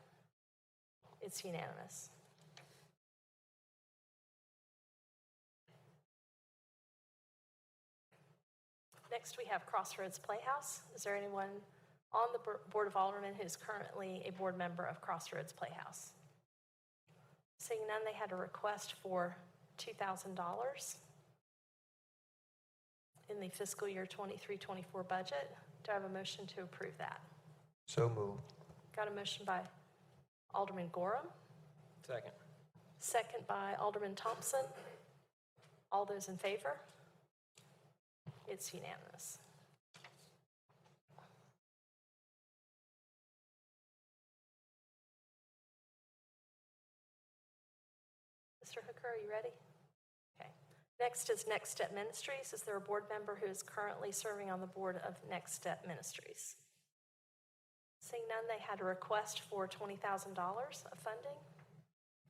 Speaker 1: It's unanimous. Next, we have Crossroads Playhouse. Is there anyone on the Board of Aldermen who is currently a board member of Crossroads Playhouse? Seeing none, they had a request for $2,000 in the fiscal year 23-24 budget. Do I have a motion to approve that?
Speaker 6: So moved.
Speaker 1: Got a motion by Alderman Gorham,
Speaker 10: Second.
Speaker 1: second by Alderman Thompson. All those in favor? It's unanimous. Mr. Hooker, are you ready? Okay. Next is Next Step Ministries. Is there a board member who is currently serving on the board of Next Step Ministries? Seeing none, they had a request for $20,000 of funding.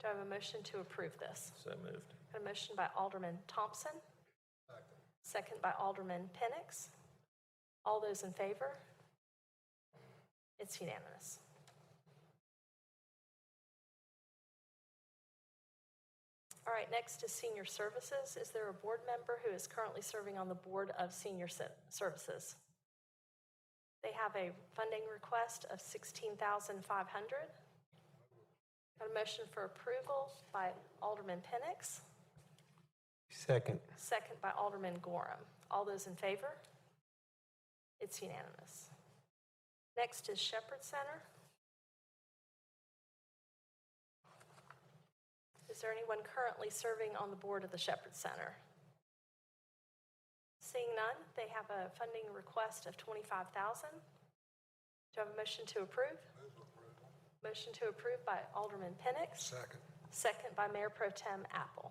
Speaker 1: Do I have a motion to approve this?
Speaker 10: So moved.
Speaker 1: Got a motion by Alderman Thompson. Second by Alderman Penix. All those in favor? It's unanimous. All right, next is Senior Services. Is there a board member who is currently serving on the Board of Senior Services? They have a funding request of $16,500. Got a motion for approval by Alderman Penix,
Speaker 6: Second.
Speaker 1: second by Alderman Gorham. All those in favor? It's unanimous. Next is Shepherd Center. Is there anyone currently serving on the board of the Shepherd Center? Seeing none, they have a funding request of $25,000. Do I have a motion to approve? Motion to approve by Alderman Penix,
Speaker 6: Second.
Speaker 1: second by Mayor Pro Tem Apple.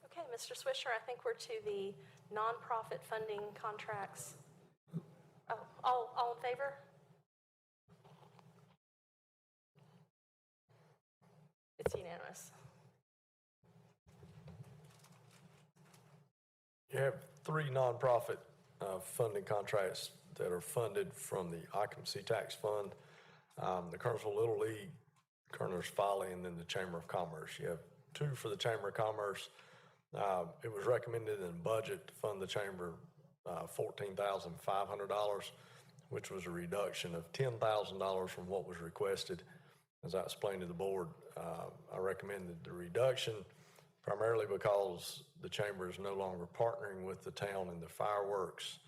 Speaker 1: Okay, Mr. Swisher, I think we're to the nonprofit funding contracts. Oh, all in favor? It's unanimous.
Speaker 5: You have three nonprofit funding contracts that are funded from the occupancy tax fund, the Kernersville Little League, Kerner's Folly, and then the Chamber of Commerce. You have two for the Chamber of Commerce. It was recommended in the budget to fund the chamber $14,500, which was a reduction of $10,000 from what was requested. As I explained to the board, I recommended the reduction primarily because the chamber is no longer partnering with the town in the fireworks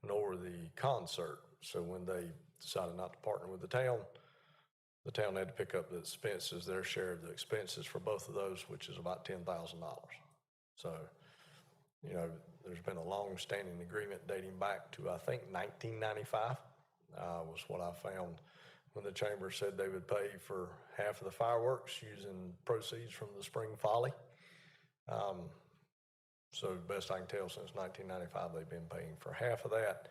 Speaker 5: nor the concert. So when they decided not to partner with the town had to pick up the expenses, their share of the expenses for both of those, which is about $10,000. So, you know, there's been a long-standing agreement dating back to, I think, 1995 was what I found when the chamber said they would pay for half of the fireworks using proceeds from the Spring Folly. So best I can tell, since 1995, they've been paying for half of that.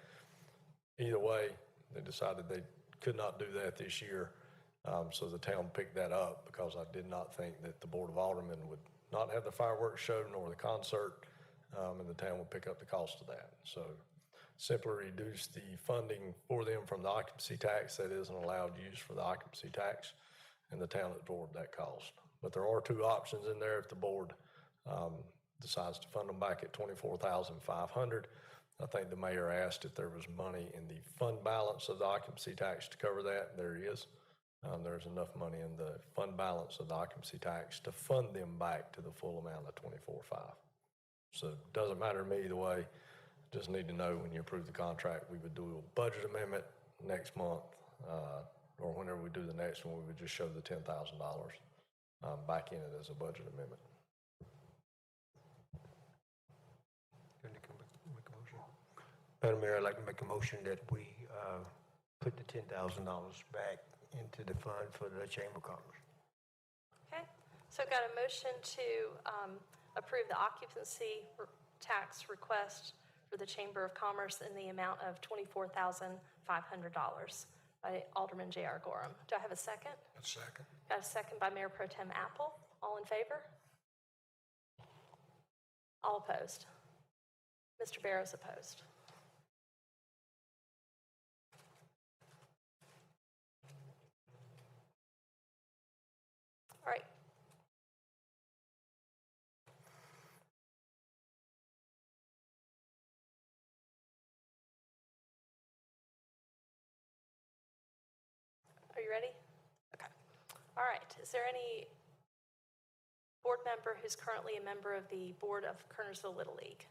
Speaker 5: Either way, they decided they could not do that this year. So the town picked that up because I did not think that the Board of Aldermen would not have the fireworks show nor the concert. and the town would pick up the cost of that. So simply reduce the funding for them from the occupancy tax that isn't allowed use for the occupancy tax, and the town absorb that cost. But there are two options in there if the board decides to fund them back at $24,500. I think the mayor asked if there was money in the fund balance of the occupancy tax to cover that. There is. There's enough money in the fund balance of the occupancy tax to fund them back to the full amount of $24,500. So it doesn't matter to me either way. Just need to know when you approve the contract, we would do a budget amendment next month, or whenever we do the next one, we would just show the $10,000 back in it as a budget amendment.
Speaker 6: Madam Mayor, I'd like to make a motion that we put the $10,000 back into the fund for the Chamber of Commerce.
Speaker 1: Okay, so I've got a motion to approve the occupancy tax request for the Chamber of Commerce in the amount of $24,500 by Alderman J.R. Gorham. Do I have a second?
Speaker 6: A second.
Speaker 1: Got a second by Mayor Pro Tem Apple. All in favor? All opposed? Mr. Barrow's opposed. All right. Are you ready? Okay. All right. Is there any board member who's currently a member of the board of Kernersville Little League?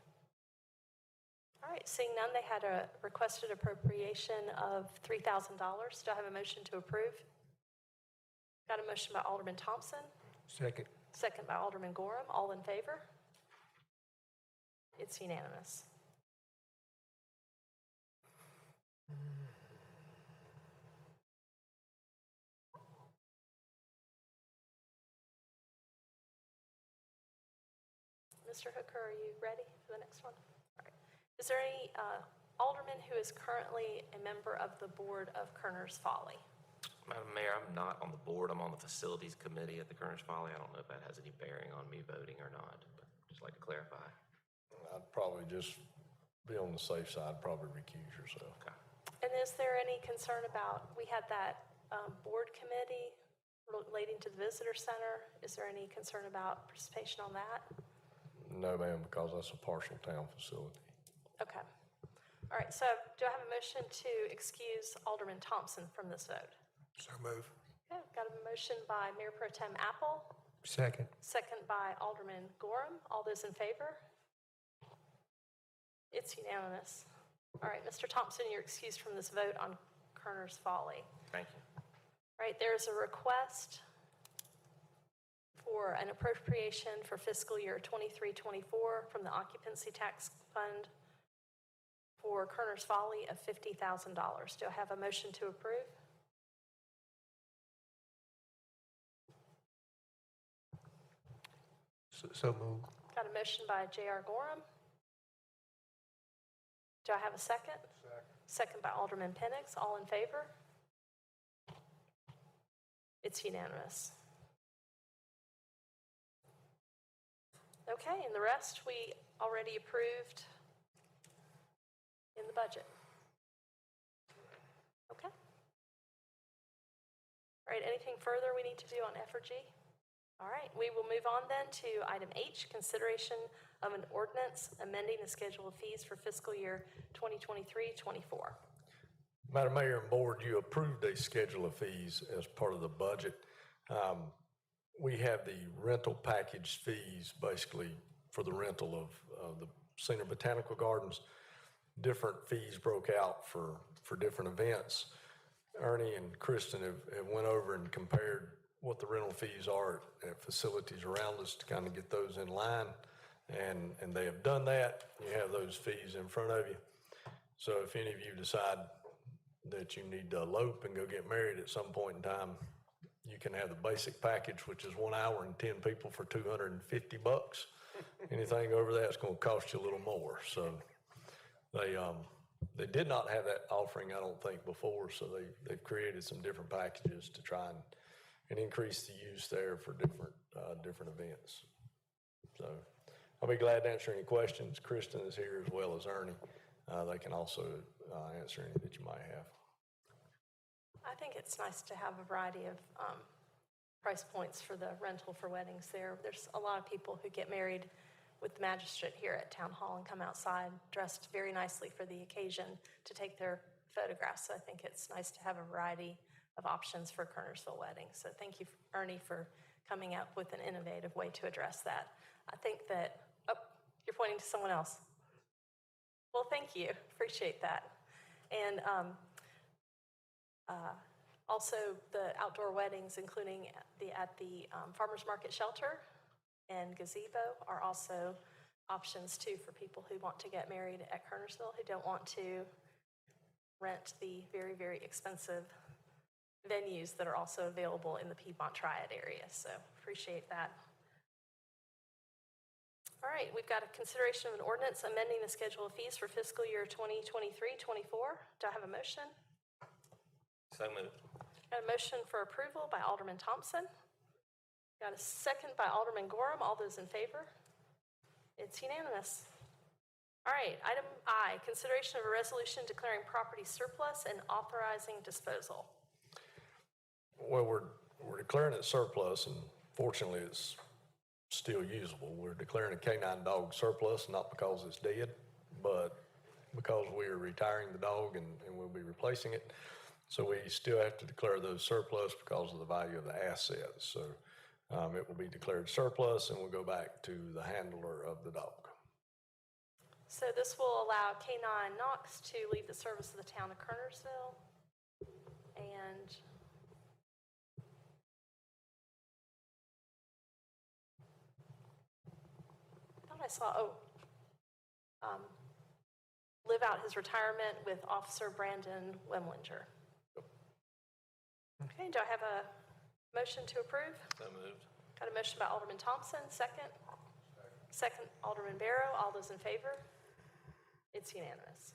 Speaker 1: All right. Seeing none, they had a requested appropriation of $3,000. Do I have a motion to approve? Got a motion by Alderman Thompson.
Speaker 6: Second.
Speaker 1: Second by Alderman Gorham. All in favor? It's unanimous. Mr. Hooker, are you ready for the next one? All right. Is there any alderman who is currently a member of the board of Kerner's Folly?
Speaker 10: Madam Mayor, I'm not on the board. I'm on the facilities committee at the Kernersville Folly. I don't know if that has any bearing on me voting or not, but just like to clarify.
Speaker 5: I'd probably just be on the safe side, probably recuse yourself.
Speaker 10: Okay.
Speaker 1: And is there any concern about, we had that board committee relating to the visitor center. Is there any concern about participation on that?
Speaker 5: No, ma'am, because that's a partial town facility.
Speaker 1: Okay. All right, so do I have a motion to excuse Alderman Thompson from this vote?
Speaker 6: So move.
Speaker 1: Okay, got a motion by Mayor Pro Tem Apple,
Speaker 6: Second.
Speaker 1: second by Alderman Gorham. All those in favor? It's unanimous. All right, Mr. Thompson, you're excused from this vote on Kerner's Folly.
Speaker 10: Thank you.
Speaker 1: All right, there's a request for an appropriation for fiscal year 23-24 from the Occupancy Tax Fund for Kerner's Folly of $50,000. Do I have a motion to approve?
Speaker 6: So move.
Speaker 1: Got a motion by J.R. Gorham. Do I have a second? Second by Alderman Penix. All in favor? It's unanimous. Okay, and the rest we already approved in the budget. Okay. All right, anything further we need to do on F or G? All right, we will move on then to item H, consideration of an ordinance amending the schedule of fees for fiscal year 2023-24.
Speaker 5: Madam Mayor and Board, you approved a schedule of fees as part of the budget. We have the rental package fees basically for the rental of the Senior Botanical Gardens. Different fees broke out for different events. Ernie and Kristen have went over and compared what the rental fees are at facilities around us to kind of get those in line. And they have done that. You have those fees in front of you. So if any of you decide that you need to elope and go get married at some point in time, you can have the basic package, which is 1 hour and 10 people for $250. Anything over that's going to cost you a little more. So they did not have that offering, I don't think, before. So they've created some different packages to try and increase the use there for different events. So I'll be glad to answer any questions. Kristen is here as well as Ernie. They can also answer any that you might have.
Speaker 1: I think it's nice to have a variety of price points for the rental for weddings there. There's a lot of people who get married with the magistrate here at Town Hall and come outside dressed very nicely for the occasion to take their photographs. So I think it's nice to have a variety of options for Kernersville weddings. So thank you, Ernie, for coming up with an innovative way to address that. I think that, oh, you're pointing to someone else. Well, thank you. Appreciate that. And also the outdoor weddings, including at the Farmers Market Shelter and gazebo, are also options too for people who want to get married at Kernersville, who don't want to rent the very, very expensive venues that are also available in the Piedmont Triad area. So appreciate that. All right, we've got a consideration of an ordinance amending the schedule of fees for fiscal year 2023-24. Do I have a motion?
Speaker 10: So moved.
Speaker 1: Got a motion for approval by Alderman Thompson. Got a second by Alderman Gorham. All those in favor? It's unanimous. All right, item I, consideration of a resolution declaring property surplus and authorizing disposal.
Speaker 5: Well, we're declaring it surplus, and fortunately, it's still usable. We're declaring a canine dog surplus, not because it's dead, but because we are retiring the dog and we'll be replacing it. So we still have to declare those surplus because of the value of the assets. So it will be declared surplus, and we'll go back to the handler of the dog.
Speaker 1: So this will allow K9 Knox to leave the service of the town of Kernersville. And I thought I saw, live out his retirement with Officer Brandon Wemlinger. Okay, do I have a motion to approve?
Speaker 10: So moved.
Speaker 1: Got a motion by Alderman Thompson, second. Second, Alderman Barrow. All those in favor? It's unanimous.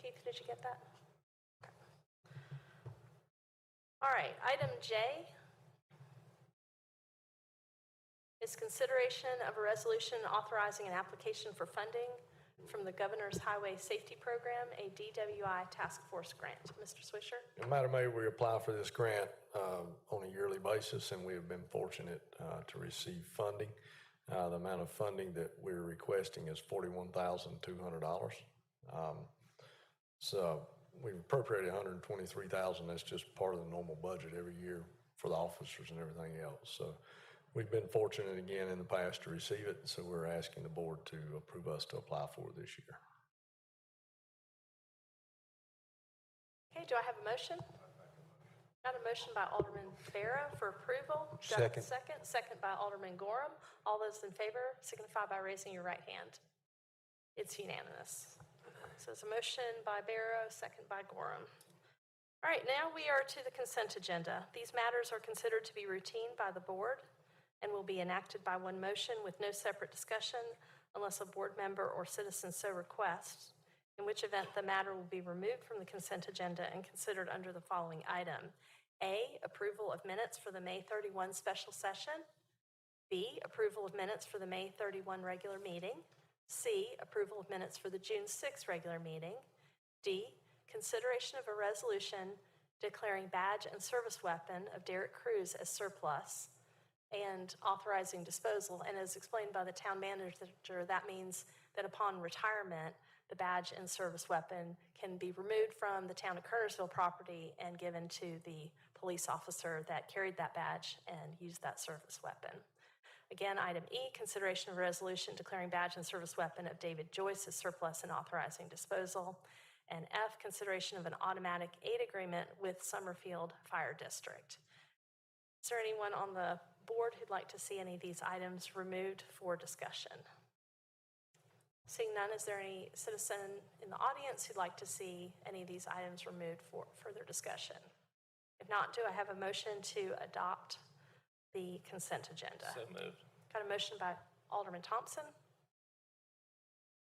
Speaker 1: Keith, did you get that? Okay. All right, item J is consideration of a resolution authorizing an application for funding from the Governor's Highway Safety Program, a DWI task force grant. Mr. Swisher?
Speaker 5: Madam Mayor, we apply for this grant on a yearly basis, and we have been fortunate to receive funding. The amount of funding that we're requesting is $41,200. So we've appropriated $123,000. That's just part of the normal budget every year for the officers and everything else. So we've been fortunate again in the past to receive it, so we're asking the board to approve us to apply for it this year.
Speaker 1: Okay, do I have a motion? Got a motion by Alderman Barrow for approval. Do I have a second? Second by Alderman Gorham. All those in favor signify by raising your right hand. It's unanimous. So it's a motion by Barrow, second by Gorham. All right, now we are to the consent agenda. These matters are considered to be routine by the board and will be enacted by one motion with no separate discussion unless a board member or citizen so requests, in which event the matter will be removed from the consent agenda and considered under the following item. A, approval of minutes for the May 31 special session. B, approval of minutes for the May 31 regular meeting. C, approval of minutes for the June 6 regular meeting. D, consideration of a resolution declaring badge and service weapon of Derek Cruz as surplus and authorizing disposal. And as explained by the town manager, that means that upon retirement, the badge and service weapon can be removed from the town of Kernersville property and given to the police officer that carried that badge and used that service weapon. Again, item E, consideration of a resolution declaring badge and service weapon of David Joyce as surplus and authorizing disposal. And F, consideration of an automatic aid agreement with Summerfield Fire District. Is there anyone on the board who'd like to see any of these items removed for discussion? Seeing none, is there any citizen in the audience who'd like to see any of these items removed for further discussion? If not, do I have a motion to adopt the consent agenda?
Speaker 10: So moved.
Speaker 1: Got a motion by Alderman Thompson.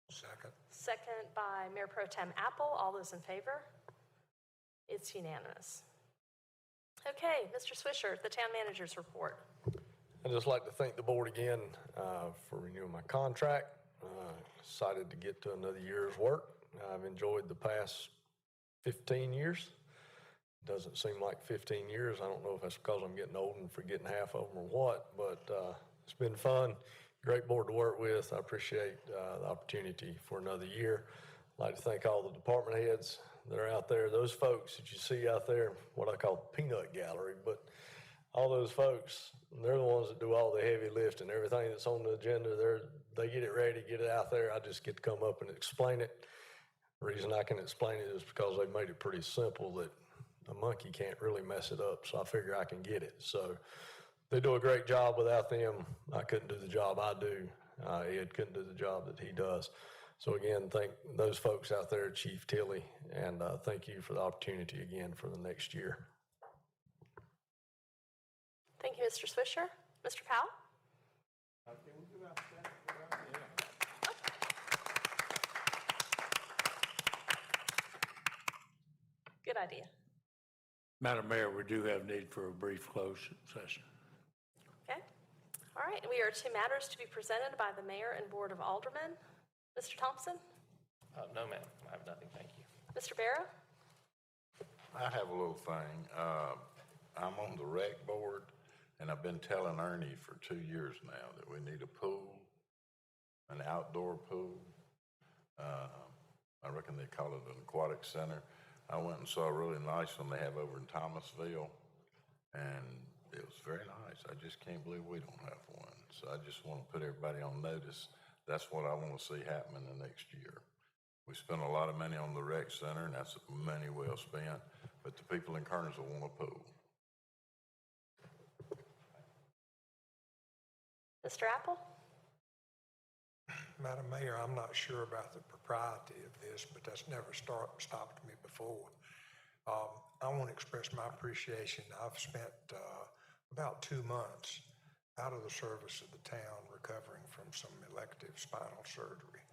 Speaker 6: Second.
Speaker 1: Second by Mayor Pro Tem Apple. All those in favor? It's unanimous. Okay, Mr. Swisher, the town manager's report.
Speaker 5: I'd just like to thank the board again for renewing my contract. Excited to get to another year's work. I've enjoyed the past 15 years. Doesn't seem like 15 years. I don't know if that's because I'm getting old and forgetting half of them or what, but it's been fun. Great board to work with. I appreciate the opportunity for another year. I'd like to thank all the department heads that are out there, those folks that you see out there, what I call the peanut gallery, but all those folks, they're the ones that do all the heavy lifting. Everything that's on the agenda, they get it ready, get it out there. I just get to come up and explain it. The reason I can explain it is because they made it pretty simple that a monkey can't really mess it up, so I figure I can get it. So they do a great job. Without them, I couldn't do the job I do. Ed couldn't do the job that he does. So again, thank those folks out there, Chief Tilley, and thank you for the opportunity again for the next year.
Speaker 1: Thank you, Mr. Swisher. Mr. Powell? Good idea.
Speaker 8: Madam Mayor, we do have need for a brief closed session.
Speaker 1: Okay. All right. We are to matters to be presented by the mayor and board of aldermen. Mr. Thompson?
Speaker 10: No, ma'am, I have nothing, thank you.
Speaker 1: Mr. Barrow?
Speaker 11: I have a little thing. I'm on the rec board, and I've been telling Ernie for 2 years now that we need a pool, an outdoor pool. I reckon they call it an aquatic center. I went and saw a really nice one they have over in Thomasville, and it was very nice. I just can't believe we don't have one. So I just want to put everybody on notice. That's what I want to see happen in the next year. We spent a lot of money on the rec center, and that's money well spent, but the people in Kernersville want a pool.
Speaker 1: Mr. Apple?
Speaker 6: Madam Mayor, I'm not sure about the propriety of this, but that's never stopped me before. I want to express my appreciation. I've spent about 2 months out of the service of the town recovering from some elective spinal surgery.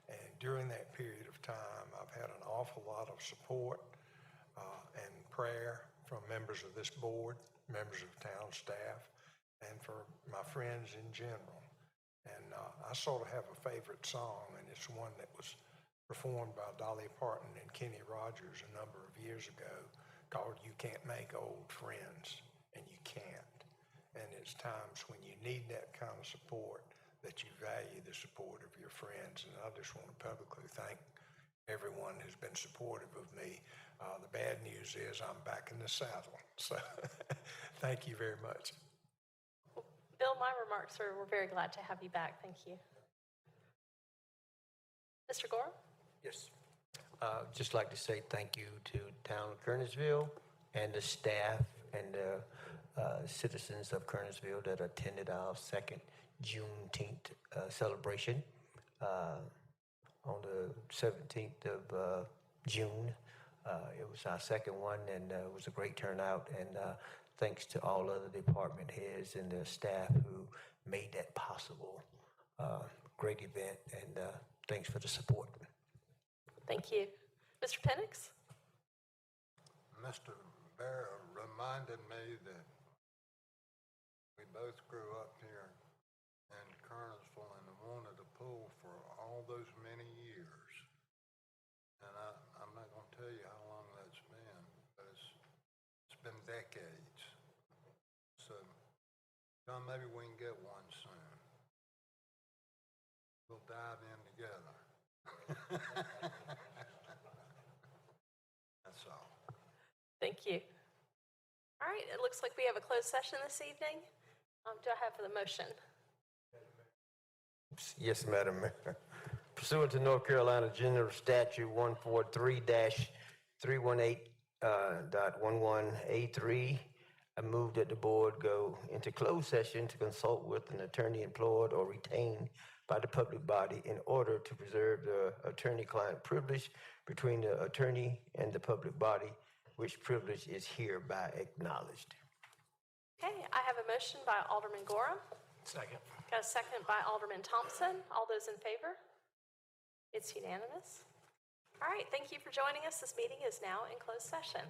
Speaker 6: And during that period of time, I've had an awful lot of support and prayer from members of this board, members of town staff, and for my friends in general. And I sort of have a favorite song, and it's one that was performed by Dolly Parton and Kenny Rogers a number of years ago called You Can't Make Old Friends, and you can't. And it's times when you need that kind of support that you value the support of your friends. And I just want to publicly thank everyone who's been supportive of me. The bad news is I'm back in the saddle. So thank you very much.
Speaker 1: Bill, my remarks are we're very glad to have you back. Thank you. Mr. Gorham?
Speaker 12: Yes. Just like to say thank you to Town of Kernersville and the staff and the citizens of Kernersville that attended our second Juneteenth celebration on the 17th of June. It was our second one, and it was a great turnout, and thanks to all other department heads and the staff who made that possible. Great event, and thanks for the support.
Speaker 1: Thank you. Mr. Penix?
Speaker 6: Mr. Barrow reminded me that we both grew up here in Kernersville and wanted a pool for all those many years. And I'm not going to tell you how long that's been, but it's been decades. So, John, maybe we can get one soon. We'll dive in together. That's all.
Speaker 1: Thank you. All right, it looks like we have a closed session this evening. Do I have the motion?
Speaker 12: Yes, Madam Mayor. Pursuant to North Carolina General Statute 143-318.11A3, I move that the board go into closed session to consult with an attorney employed or retained by the public body in order to preserve the attorney-client privilege between the attorney and the public body, which privilege is hereby acknowledged.
Speaker 1: Okay, I have a motion by Alderman Gorham.
Speaker 12: Second.
Speaker 1: Got a second by Alderman Thompson. All those in favor? It's unanimous. All right, thank you for joining us. This meeting is now in closed session.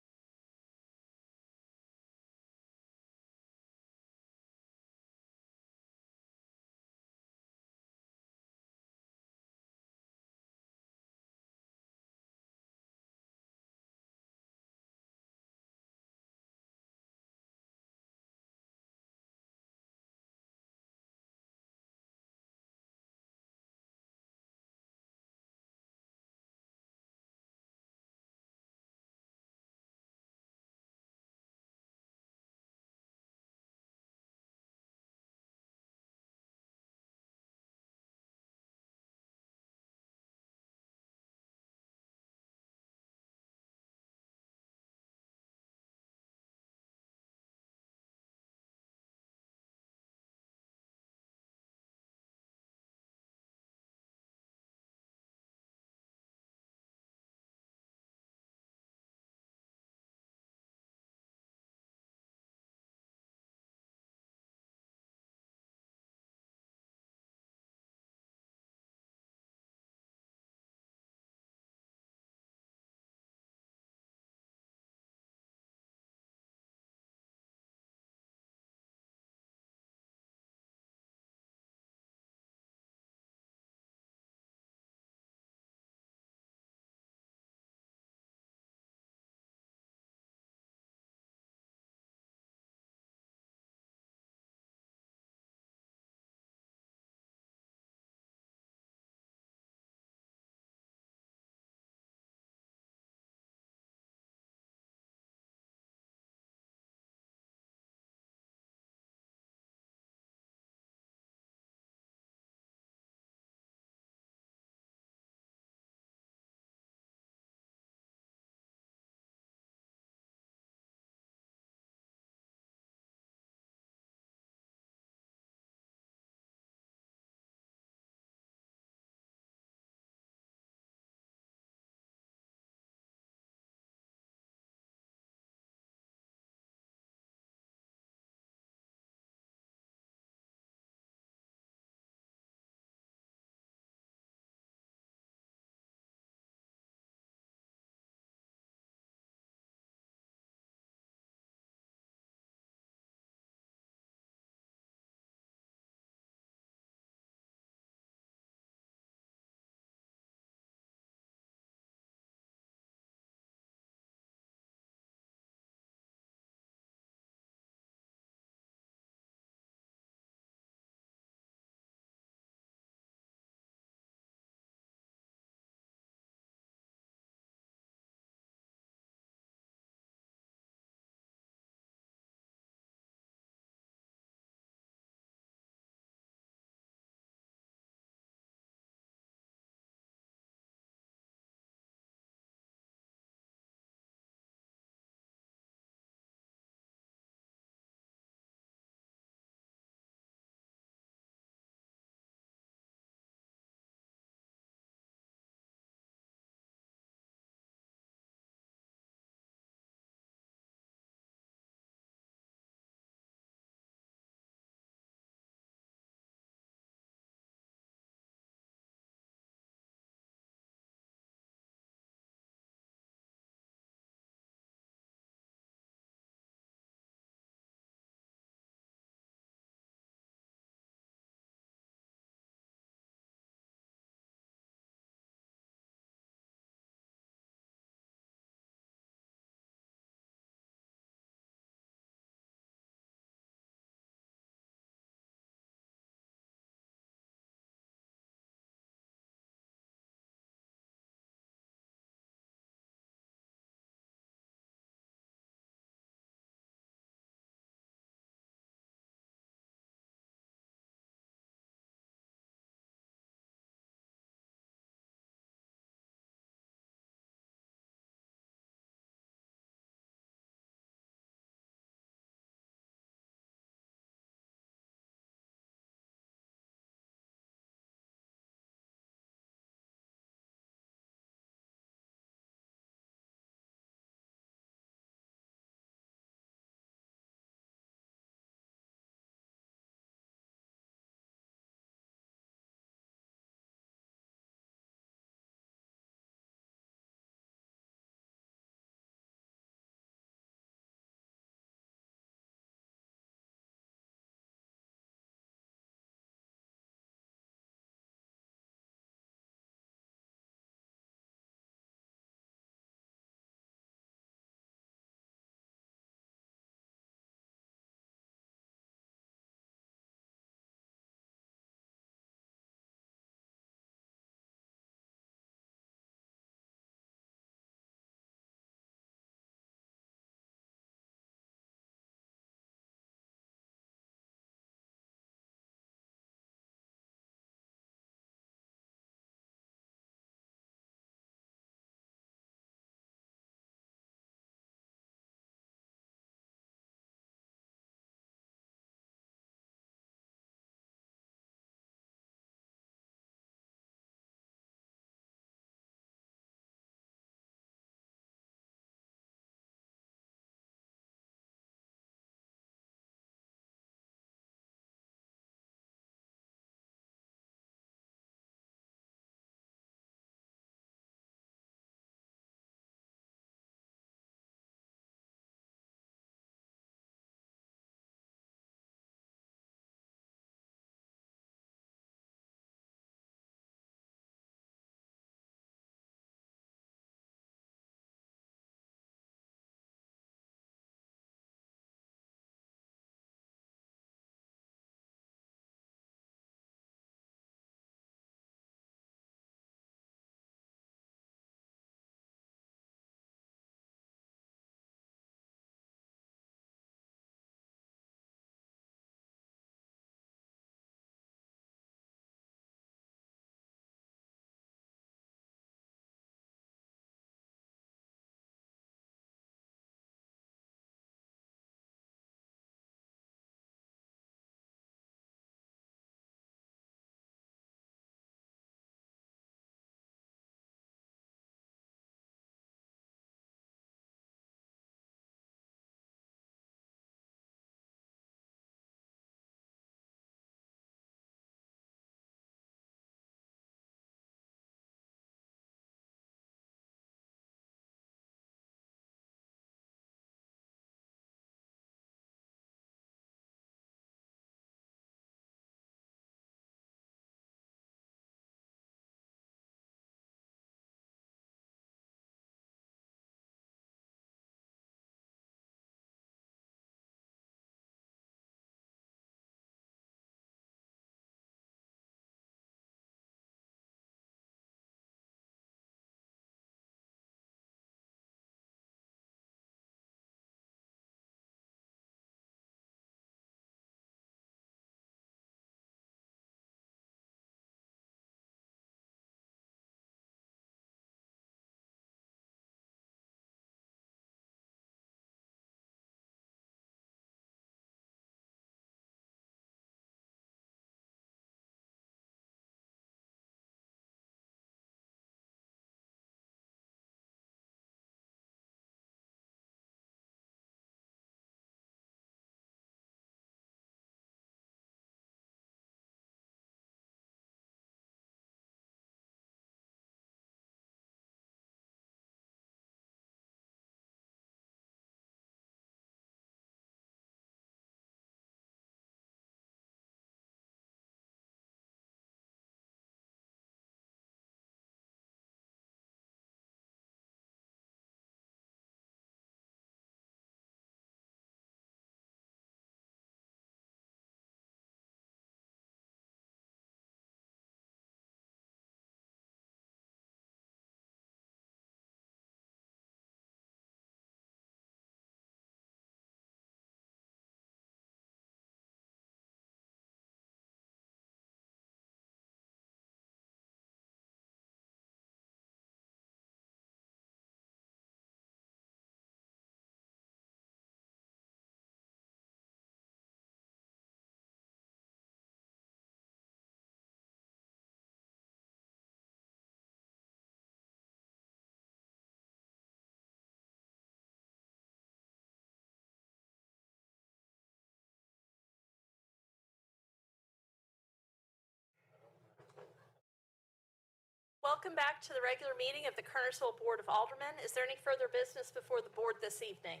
Speaker 1: welcome back to the regular meeting of the Kernersville Board of Aldermen. Is there any further business before the board this evening?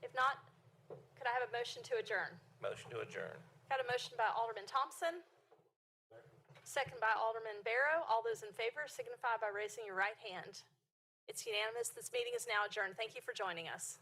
Speaker 1: If not, could I have a motion to adjourn?
Speaker 10: Motion to adjourn.
Speaker 1: Got a motion by Alderman Thompson. Second by Alderman Barrow. All those in favor signify by raising your right hand. It's unanimous. This meeting is now adjourned. Thank you for joining us.